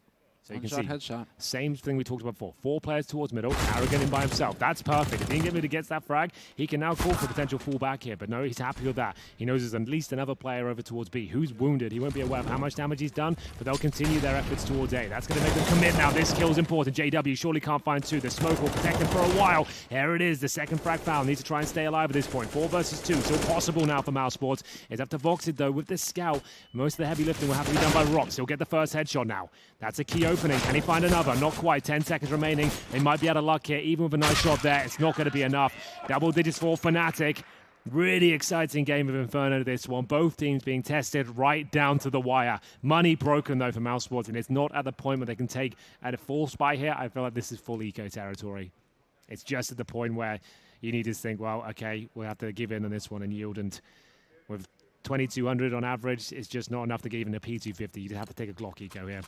So you can see, headshot. Same thing we talked about before. 4 players towards middle, Carrigan in by himself. That's perfect. If the in-game leader gets that frag, he can now call for potential fallback here. But no, he's happy with that. He knows there's at least another player over towards B who's wounded. He won't be aware of how much damage he's done, but they'll continue their efforts towards A. That's going to make them commit now. This kill's important. JW surely can't find 2. The smoke will protect him for a while. Here it is. The second frag found. Needs to try and stay alive at this point. 4 versus 2. Still possible now for Mousesports. It's up to Voxid, though, with this scout. Most of the heavy lifting will have to be done by Rox. He'll get the first headshot now. That's a key opening. Can he find another? Not quite. 10 seconds remaining. They might be out of luck here. Even with a nice shot there, it's not going to be enough. Double digits for Fnatic. Really exciting game of Inferno, this one. Both teams being tested right down to the wire. Money broken, though, for Mousesports, and it's not at the point where they can take at a false buy here. I feel like this is full eco territory. It's just at the point where you need to think, well, okay, we'll have to give in on this one and yield. And with 2,200 on average, it's just not enough to get even a P250. You'd have to take a Glock eco here.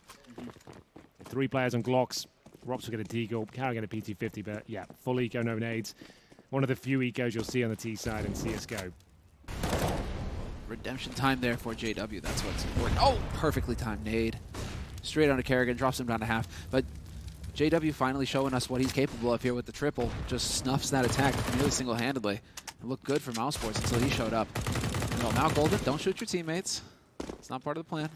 3 players on Glocks. Rops will get a Deagle. Carrying a P250, but yeah, full eco, no nades. One of the few ecos you'll see on the T side in CSGO. Redemption time there for JW. That's what's important. Oh, perfectly timed nade. Straight onto Kerrigan, drops him down to half. But JW finally showing us what he's capable of here with the triple. Just snuffs that attack nearly single-handedly. It looked good for Mousesports until he showed up. Well, now Golden, don't shoot your teammates. It's not part of the plan.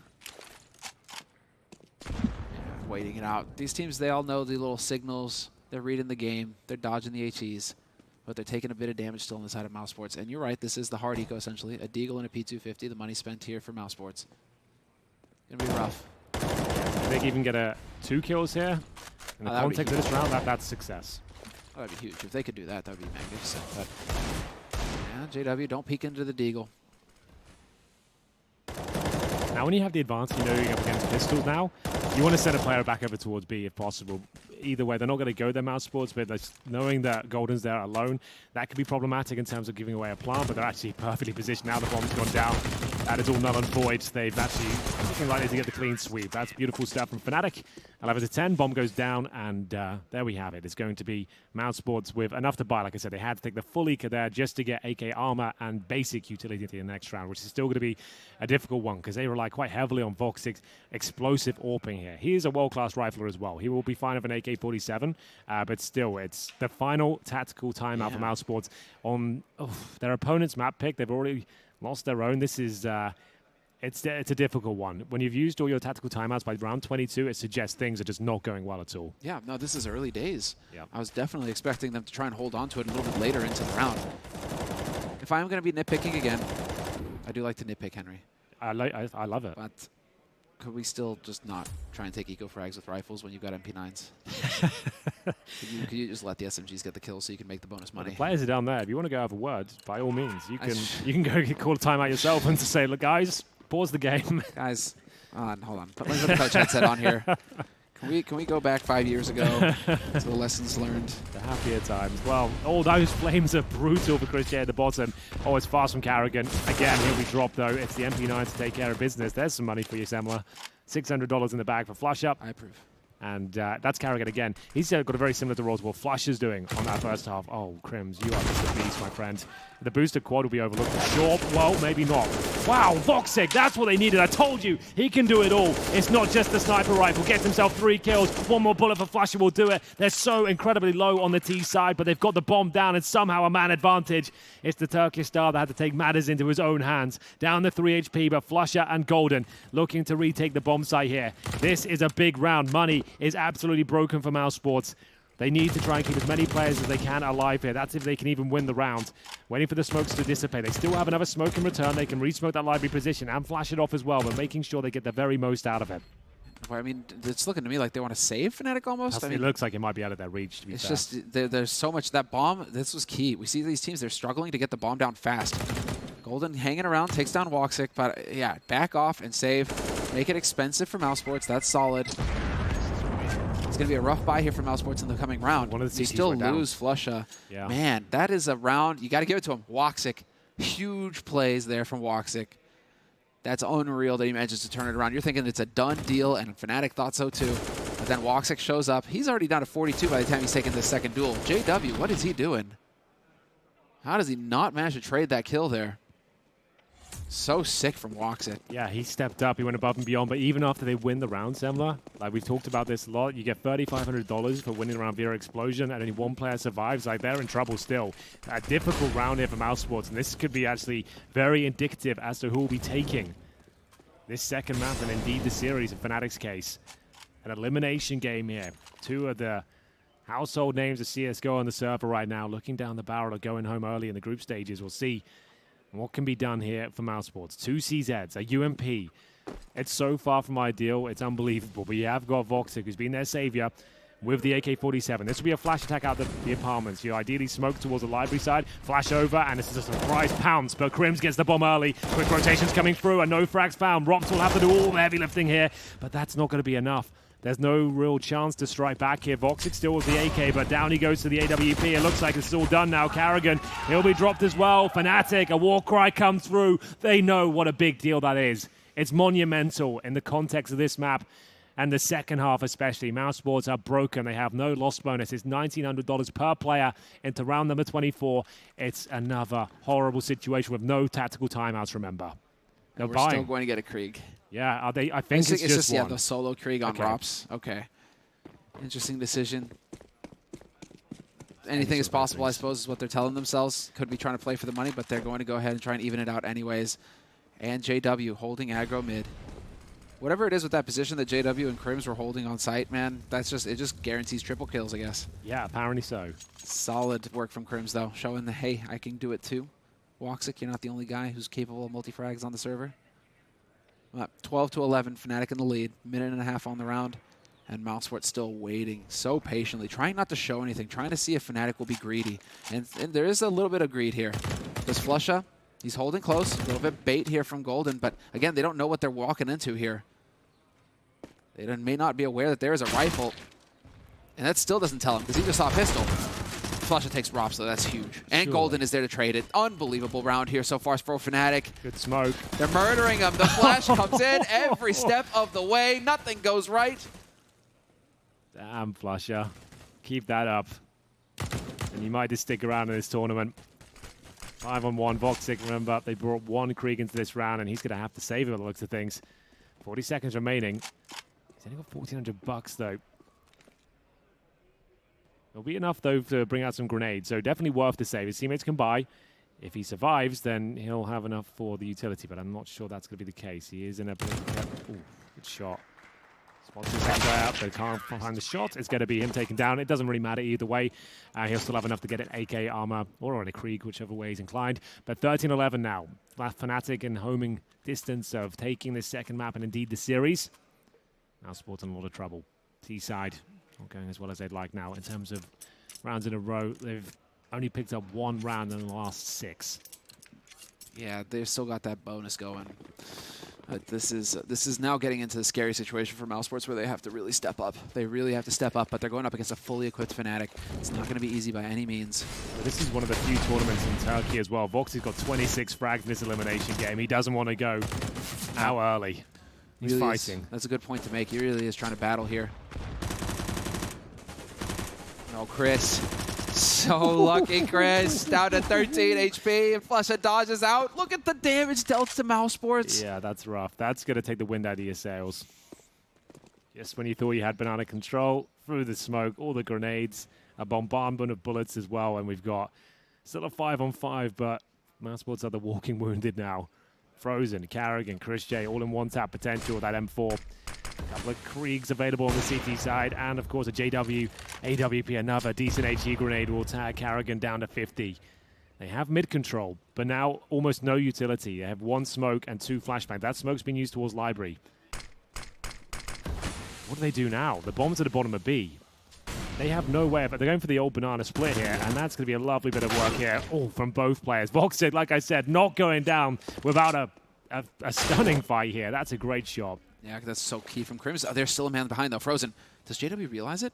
Yeah, waiting it out. These teams, they all know the little signals. They're reading the game. They're dodging the HEs. But they're taking a bit of damage still on the side of Mousesports. And you're right, this is the hard eco, essentially. A Deagle and a P250, the money spent here for Mousesports. Gonna be rough. If they even get 2 kills here, in the context of this round, that's success. Oh, that'd be huge. If they could do that, that would be magnificent. But yeah, JW, don't peek into the Deagle. Now, when you have the advantage, you know you're up against pistols now, you want to send a player back over towards B if possible. Either way, they're not going to go their Mousesports, but knowing that Golden's there alone, that could be problematic in terms of giving away a plant, but they're actually perfectly positioned now. The bomb's gone down. That is all null and void. They've actually looking likely to get the clean sweep. That's beautiful stuff from Fnatic. 11-10, bomb goes down, and there we have it. It's going to be Mousesports with enough to buy. Like I said, they had to take the full eco there just to get AK armor and basic utility to the next round, which is still going to be a difficult one because they rely quite heavily on Voxic's explosive AWPing here. He is a world-class rifler as well. He will be fine with an AK-47, but still, it's the final tactical timeout for Mousesports on their opponent's map pick. They've already lost their own. This is it's a difficult one. When you've used all your tactical timeouts by round 22, it suggests things are just not going well at all. Yeah, no, this is early days. Yeah. I was definitely expecting them to try and hold on to it a little bit later into the round. If I'm going to be nitpicking again, I do like to nitpick Henry. I love it. But could we still just not try and take eco frags with rifles when you've got MP9s? could you just let the SMGs get the kills so you can make the bonus money? The players are down there. If you want to go have a word, by all means, you can go call a timeout yourself and to say, look, guys, pause the game. Guys, hold on. Let me put the coach headset on here. Can we go back 5 years ago to the lessons learned? The happier times. Well, all those flames are brutal for Chris J at the bottom. Oh, it's fast from Carrigan. Again, he'll be dropped, though. It's the MP9 to take care of business. There's some money for you, Semler. $600 in the bag for Flush Up. I approve. And that's Carrigan again. He's got a very similar to Rolls what Flush is doing on that first half. Oh, Crims, you are just a beast, my friend. The booster quad will be overlooked for sure. Well, maybe not. Wow, Voxic, that's what they needed. I told you, he can do it all. It's not just the sniper rifle. Gets himself 3 kills. 1 more bullet for Flusher will do it. They're so incredibly low on the T side, but they've got the bomb down and somehow a man advantage. It's the Turkish star that had to take matters into his own hands. Down to 3 HP, but Flusher and Golden looking to retake the bomb site here. This is a big round. Money is absolutely broken for Mousesports. They need to try and keep as many players as they can alive here. That's if they can even win the round. Waiting for the smokes to dissipate. They still have another smoke in return. They can re-smoke that library position and flash it off as well, but making sure they get the very most out of it. I mean, it's looking to me like they want to save Fnatic almost. It looks like it might be out of their reach, to be fair. It's just, there's so much. That bomb, this was key. We see these teams, they're struggling to get the bomb down fast. Golden hanging around, takes down Woxic, but yeah, back off and save. Make it expensive for Mousesports. That's solid. It's going to be a rough buy here for Mousesports in the coming round. One of the you still lose Flusha. Yeah. Man, that is a round. You got to give it to him. Woxic. Huge plays there from Woxic. That's unreal that he manages to turn it around. You're thinking it's a done deal, and Fnatic thought so too. But then Woxic shows up. He's already down to 42 by the time he's taken this second duel. JW, what is he doing? How does he not manage to trade that kill there? So sick from Woxic. Yeah, he stepped up. He went above and beyond. But even after they win the round, Semler, like we've talked about this a lot, you get $3,500 for winning around via explosion, and only 1 player survives. Like, they're in trouble still. A difficult round here for Mousesports, and this could be actually very indicative as to who will be taking this second map, and indeed the series in Fnatic's case. An elimination game here. 2 of the household names of CSGO on the server right now, looking down the barrel of going home early in the group stages. We'll see what can be done here for Mousesports. 2 CZs, a UMP, It's so far from ideal. It's unbelievable. But you have got Voxic, who's been their savior, with the AK-47. This will be a flash attack out the apartments. You ideally smoke towards the library side, flash over, and this is a surprise pounce, but Crims gets the bomb early. Quick rotations coming through, and no frags found. Rox will have to do all the heavy lifting here, but that's not going to be enough. There's no real chance to strike back here. Voxic still with the AK, but down he goes to the AWP. It looks like this is all done now. Carrigan, he'll be dropped as well. Fnatic, a war cry comes through. They know what a big deal that is. It's monumental in the context of this map. And the second half especially, Mousesports are broken. They have no loss bonus. It's $1,900 per player into round number 24. It's another horrible situation with no tactical timeouts, remember. We're still going to get a Krieg. Yeah, are they? I think it's just one. Yeah, the solo Krieg on Rops. Okay. Interesting decision. Anything is possible, I suppose, is what they're telling themselves. Could be trying to play for the money, but they're going to go ahead and try and even it out anyways. And JW holding aggro mid. Whatever it is with that position that JW and Crims were holding on site, man, it just guarantees triple kills, I guess. Yeah, apparently so. Solid work from Crims, though, showing the, hey, I can do it too. Woxic, you're not the only guy who's capable of multi-frags on the server. 12 to 11, Fnatic in the lead, minute and a half on the round, and Mousesports still waiting so patiently, trying not to show anything, trying to see if Fnatic will be greedy. And there is a little bit of greed here. Does Flusha? He's holding close, a little bit bait here from Golden, but again, they don't know what they're walking into here. They may not be aware that there is a rifle, and that still doesn't tell him, because he just saw a pistol. Flusha takes Rob, so that's huge. And sure. Golden is there to trade it. Unbelievable round here so far for Fnatic. Good smoke. They're murdering him. The flash comes in every step of the way. Nothing goes right. Damn, Flusha. Keep that up. And you might just stick around in this tournament. 5-on-1, Voxic, remember, they brought one Krieg into this round, and he's going to have to save it by the looks of things. 40 seconds remaining. He's only got $1,400 though. It'll be enough, though, to bring out some grenades, so definitely worth the save. His teammates can buy. If he survives, then he'll have enough for the utility, but I'm not sure that's going to be the case. He is in a... Ooh, good shot. Sponsors that guy out, but can't find the shot. It's going to be him taken down. It doesn't really matter either way. He'll still have enough to get an AK armor or on a Krieg, whichever way he's inclined. But 13-11 now. Fnatic in homing distance of taking this second map and indeed the series. Mousesports in a lot of trouble. T-side not going as well as they'd like now in terms of rounds in a row. They've only picked up one round in the last 6. Yeah, they've still got that bonus going. But this is now getting into the scary situation for Mousesports where they have to really step up. They really have to step up, but they're going up against a fully equipped Fnatic. It's not going to be easy by any means. Well, this is one of the few tournaments in Turkey as well. Vox has got 26 frags in this elimination game. He doesn't want to go out early. He's really fighting. That's a good point to make. He really is trying to battle here. No, Chris. So lucky, Chris. Down to 13 HP, and Flusha dodges out. Look at the damage dealt to Mousesports. Yeah, that's rough. That's going to take the wind out of your sails. Just when you thought you had banana control, through the smoke, all the grenades, a bombardment of bullets as well, and we've got still a 5-on-5, but Mousesports are the walking wounded now. Frozen, Carrigan, Chris J, all in one tap potential with that M4. A couple of Kriegs available on the CT side, and of course a JW, AWP, another decent HE grenade will tag Carrigan down to 50. They have mid control, but now almost no utility. They have 1 smoke and 2 flashbang. That smoke's been used towards library. What do they do now? The bomb's at the bottom of B. They have no way, but they're going for the old banana split here, and that's going to be a lovely bit of work here. Oh, from both players. Voxic, like I said, not going down without a stunning fight here. That's a great shot. Yeah, that's so key from Crims. Oh, there's still a man behind, though. Frozen. Does JW realize it?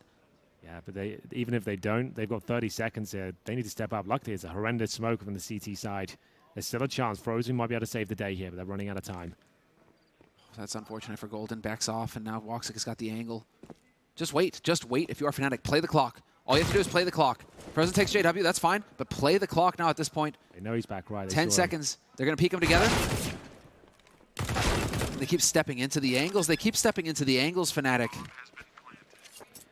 Yeah, but even if they don't, they've got 30 seconds here. They need to step up. Luckily, it's a horrendous smoke from the CT side. There's still a chance. Frozen might be able to save the day here, but they're running out of time. That's unfortunate for Golden. Backs off, and now Woxic has got the angle. Just wait. Just wait if you are Fnatic. Play the clock. All you have to do is play the clock. Frozen takes JW. That's fine, but play the clock now at this point. They know he's back right. 10 seconds. They're going to peek them together. They keep stepping into the angles. They keep stepping into the angles, Fnatic.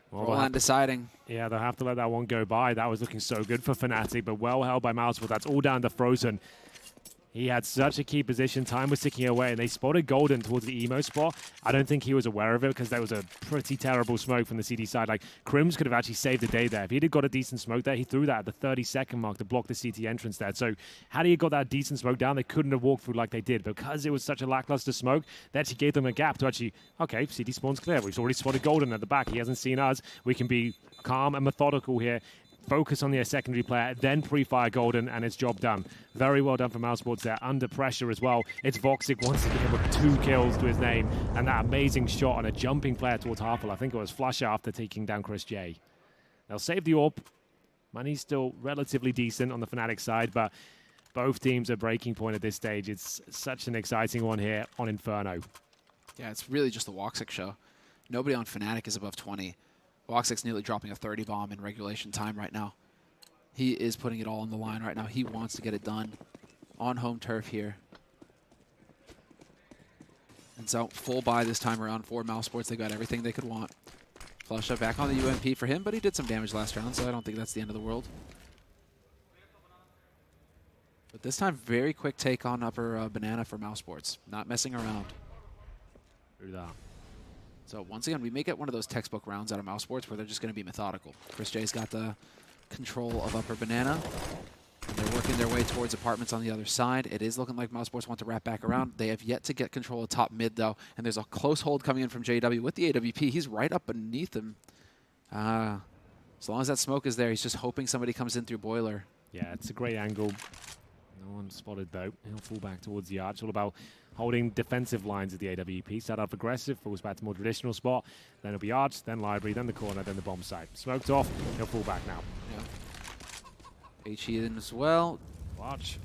Well, All undeciding. Yeah, they'll have to let that one go by. That was looking so good for Fnatic, but well held by Mousesports. That's all down to Frozen. He had such a key position. Time was ticking away, and they spotted Golden towards the emo spot. I don't think he was aware of it because that was a pretty terrible smoke from the CD side. Like, Crims could have actually saved the day there. If he'd have got a decent smoke there, he threw that at the 30-second mark to block the CT entrance there. So had he got that decent smoke down, they couldn't have walked through like they did. Because it was such a lackluster smoke, that actually gave them a gap to actually, okay, CD spawn's clear. We've already spotted Golden at the back. He hasn't seen us. We can be calm and methodical here. Focus on the secondary player, then pre-fire Golden, and it's job done. Very well done for Mousesports there, under pressure as well. It's Voxic once again with 2 kills to his name, and that amazing shot on a jumping player towards Harfel. I think it was Flasher after taking down Chris J. They'll save the AWP. Money's still relatively decent on the Fnatic side, but both teams are breaking point at this stage. It's such an exciting one here on Inferno. Yeah, it's really just the Voxic show. Nobody on Fnatic is above 20. Voxic's nearly dropping a 30 bomb in regulation time right now. He is putting it all on the line right now. He wants to get it done on home turf here. And so full buy this time around for Mousesports. They got everything they could want. Flush up back on the UMP for him, but he did some damage last round, so I don't think that's the end of the world. But this time, very quick take on upper banana for Mousesports. Not messing around. Through that. So once again, we may get one of those textbook rounds out of Mousesports where they're just going to be methodical. Chris J's got the control of upper banana. And they're working their way towards apartments on the other side. It is looking like Mousesports want to wrap back around. They have yet to get control of top mid, though. And there's a close hold coming in from JW with the AWP. He's right up beneath him. As long as that smoke is there, he's just hoping somebody comes in through boiler. Yeah, it's a great angle. No one spotted, though. He'll fall back towards the arch. All about holding defensive lines of the AWP. Start off aggressive, falls back to more traditional spot. Then it'll be arch, then library, then the corner, then the bomb site. Smoked off. He'll fall back now. Yeah. HE in as well. Watch.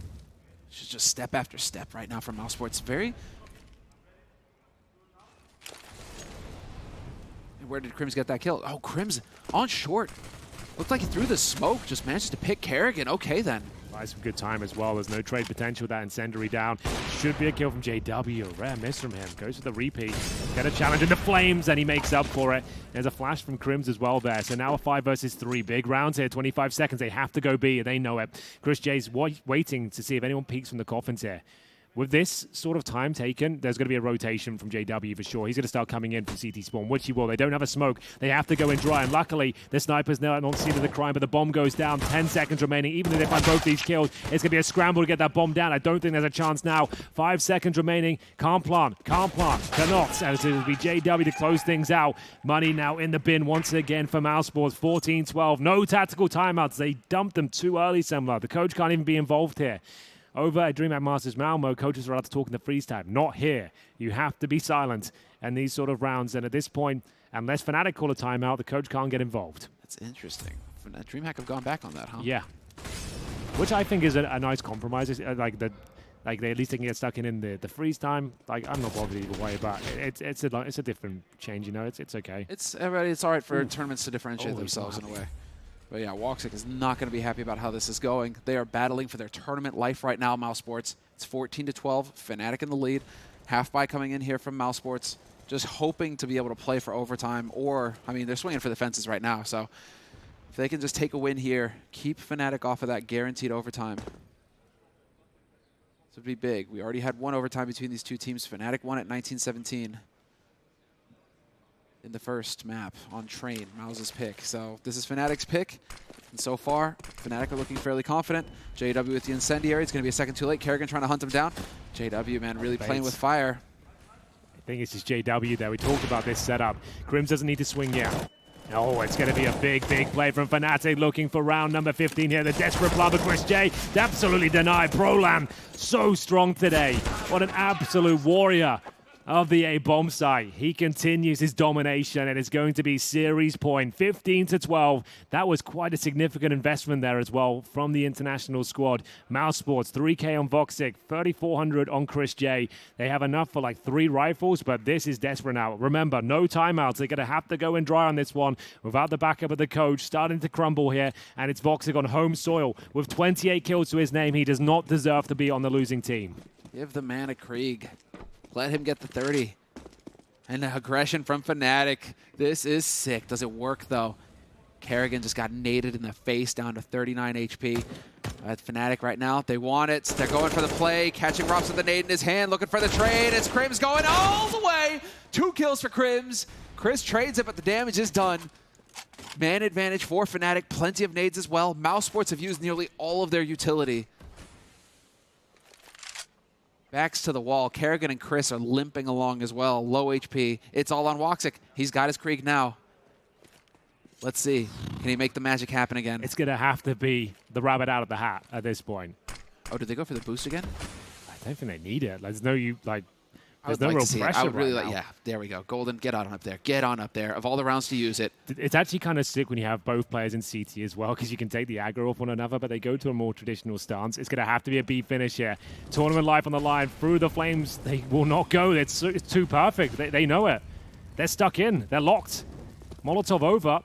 It's just step after step right now from Mousesports. Very... And where did Crims get that kill? Oh, Crims on short. Looked like he threw the smoke. Just managed to pick Kerrigan. Okay, then. Buys some good time as well. There's no trade potential with that incendiary down. Should be a kill from JW. Rare miss from him. Goes for the repeat. Get a challenge in the flames, and he makes up for it. There's a flash from Crims as well there. So now a 5 versus 3. Big rounds here. 25 seconds. They have to go B. They know it. Chris J's waiting to see if anyone peeks from the coffins here. With this sort of time taken, there's going to be a rotation from JW for sure. He's going to start coming in from CT spawn, which he will. They don't have a smoke. They have to go in dry. And luckily, the sniper's now not seen of the crime, but the bomb goes down. 10 seconds remaining. Even if they find both these kills, it's going to be a scramble to get that bomb down. I don't think there's a chance now. 5 seconds remaining. Can't plant. Cannot. And it'll be JW to close things out. Money now in the bin once again for Mousesports. 14-12. No tactical timeouts. They dumped them too early, Semler. The coach can't even be involved here. Over at DreamHack Masters Malmo, coaches are allowed to talk in the freeze time. Not here. You have to be silent in these sort of rounds. And at this point, unless Fnatic call a timeout, the coach can't get involved. That's interesting. DreamHack have gone back on that, huh? Yeah. Which I think is a nice compromise. It's, like they at least they can get stuck in the freeze time. Like, I'm not bothered either way, but it's a different change, you know. It's okay. It's all right for tournaments to differentiate themselves in a way. But yeah, Voxic is not going to be happy about how this is going. They are battling for their tournament life right now, Mousesports. It's 14-12, Fnatic in the lead. Half buy coming in here from Mousesports, just hoping to be able to play for overtime. Or, I mean, they're swinging for the fences right now. So if they can just take a win here, keep Fnatic off of that guaranteed overtime. This would be big. We already had one overtime between these two teams. Fnatic won at 19-17. In the first map on Train, Mouse's pick. So this is Fnatic's pick, and so far, Fnatic are looking fairly confident. JW with the incendiary. It's going to be a second too late. Kerrigan trying to hunt him down. JW, man, really playing with fire. I think it's just JW there. We talked about this setup. Crims doesn't need to swing yet. Oh, it's going to be a big play from Fnatic looking for round number 15 here. The desperate plug of Chris J. Absolutely denied. Prolam, so strong today. What an absolute warrior of the A bomb site. He continues his domination, and it's going to be series point 15-12. That was quite a significant investment there as well from the international squad. Mousesports 3K on Voxic, 3,400 on Chris J. They have enough for like 3 rifles, but this is desperate now. Remember, no timeouts. They're going to have to go in dry on this one without the backup of the coach. Starting to crumble here, and it's Voxic on home soil with 28 kills to his name. He does not deserve to be on the losing team. Give the man a Krieg. Let him get the 30. And aggression from Fnatic. This is sick. Does it work, though? Kerrigan just got naded in the face down to 39 HP. Fnatic right now, they want it. They're going for the play. Catching Rops with the nade in his hand, looking for the trade. It's Crims going all the way. 2 kills for Crims. Chris trades it, but the damage is done. Man advantage for Fnatic. Plenty of nades as well. Mousesports have used nearly all of their utility. Backs to the wall. Kerrigan and Chris are limping along as well. Low HP. It's all on Woxic. He's got his Krieg now. Let's see. Can he make the magic happen again? It's going to have to be the rabbit out of the hat at this point. Oh, did they go for the boost again? I don't think they need it. There's no there's no like real to see pressure it. I would really right now. yeah, there we go. Golden, get on up there. Get on up there. Of all the rounds to use it. It's actually kind of sick when you have both players in CT as well, because you can take the aggro off one another, but they go to a more traditional stance. It's going to have to be a B finish here. Tournament life on the line. Through the flames, they will not go. It's too perfect. They know it. They're stuck in. They're locked. Molotov over.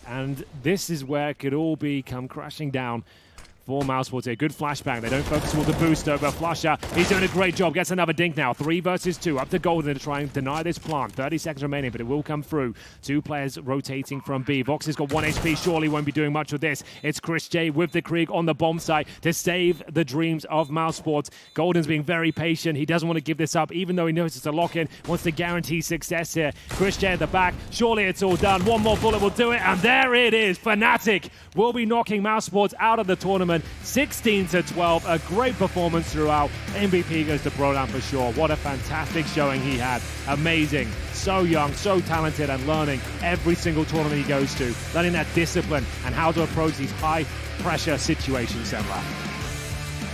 And this is where it could all come crashing down for Mousesports here. Good flashbang. They don't focus with the boost over. Flusher, he's doing a great job. Gets another dink now. 3 versus 2. Up to Golden to try and deny this plant. 30 seconds remaining, but it will come through. 2 players rotating from B. Vox has got 1 HP. Surely won't be doing much with this. It's Chris J with the Krieg on the bomb site to save the dreams of Mousesports. Golden's being very patient. He doesn't want to give this up, even though he knows it's a lock-in. Wants to guarantee success here. Chris J at the back. Surely it's all done. 1 more bullet will do it, and there it is. Fnatic will be knocking Mousesports out of the tournament. 16-12, a great performance throughout. MVP goes to Brodown for sure. What a fantastic showing he had. Amazing. So young, so talented, and learning every single tournament he goes to. Learning that discipline and how to approach these high-pressure situations, Semra.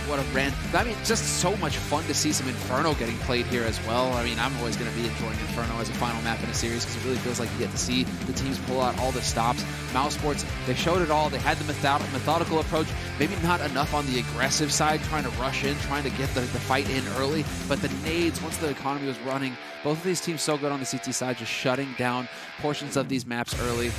What a rant. I mean, just so much fun to see some Inferno getting played here as well. I mean, I'm always going to be enjoying Inferno as a final map in a series because it really feels like you get to see the teams pull out all the stops. Mousesports, they showed it all. They had the methodical approach. Maybe not enough on the aggressive side, trying to rush in, trying to get the fight in early. But the nades, once the economy was running, both of these teams so good on the CT side, just shutting down portions of these maps early.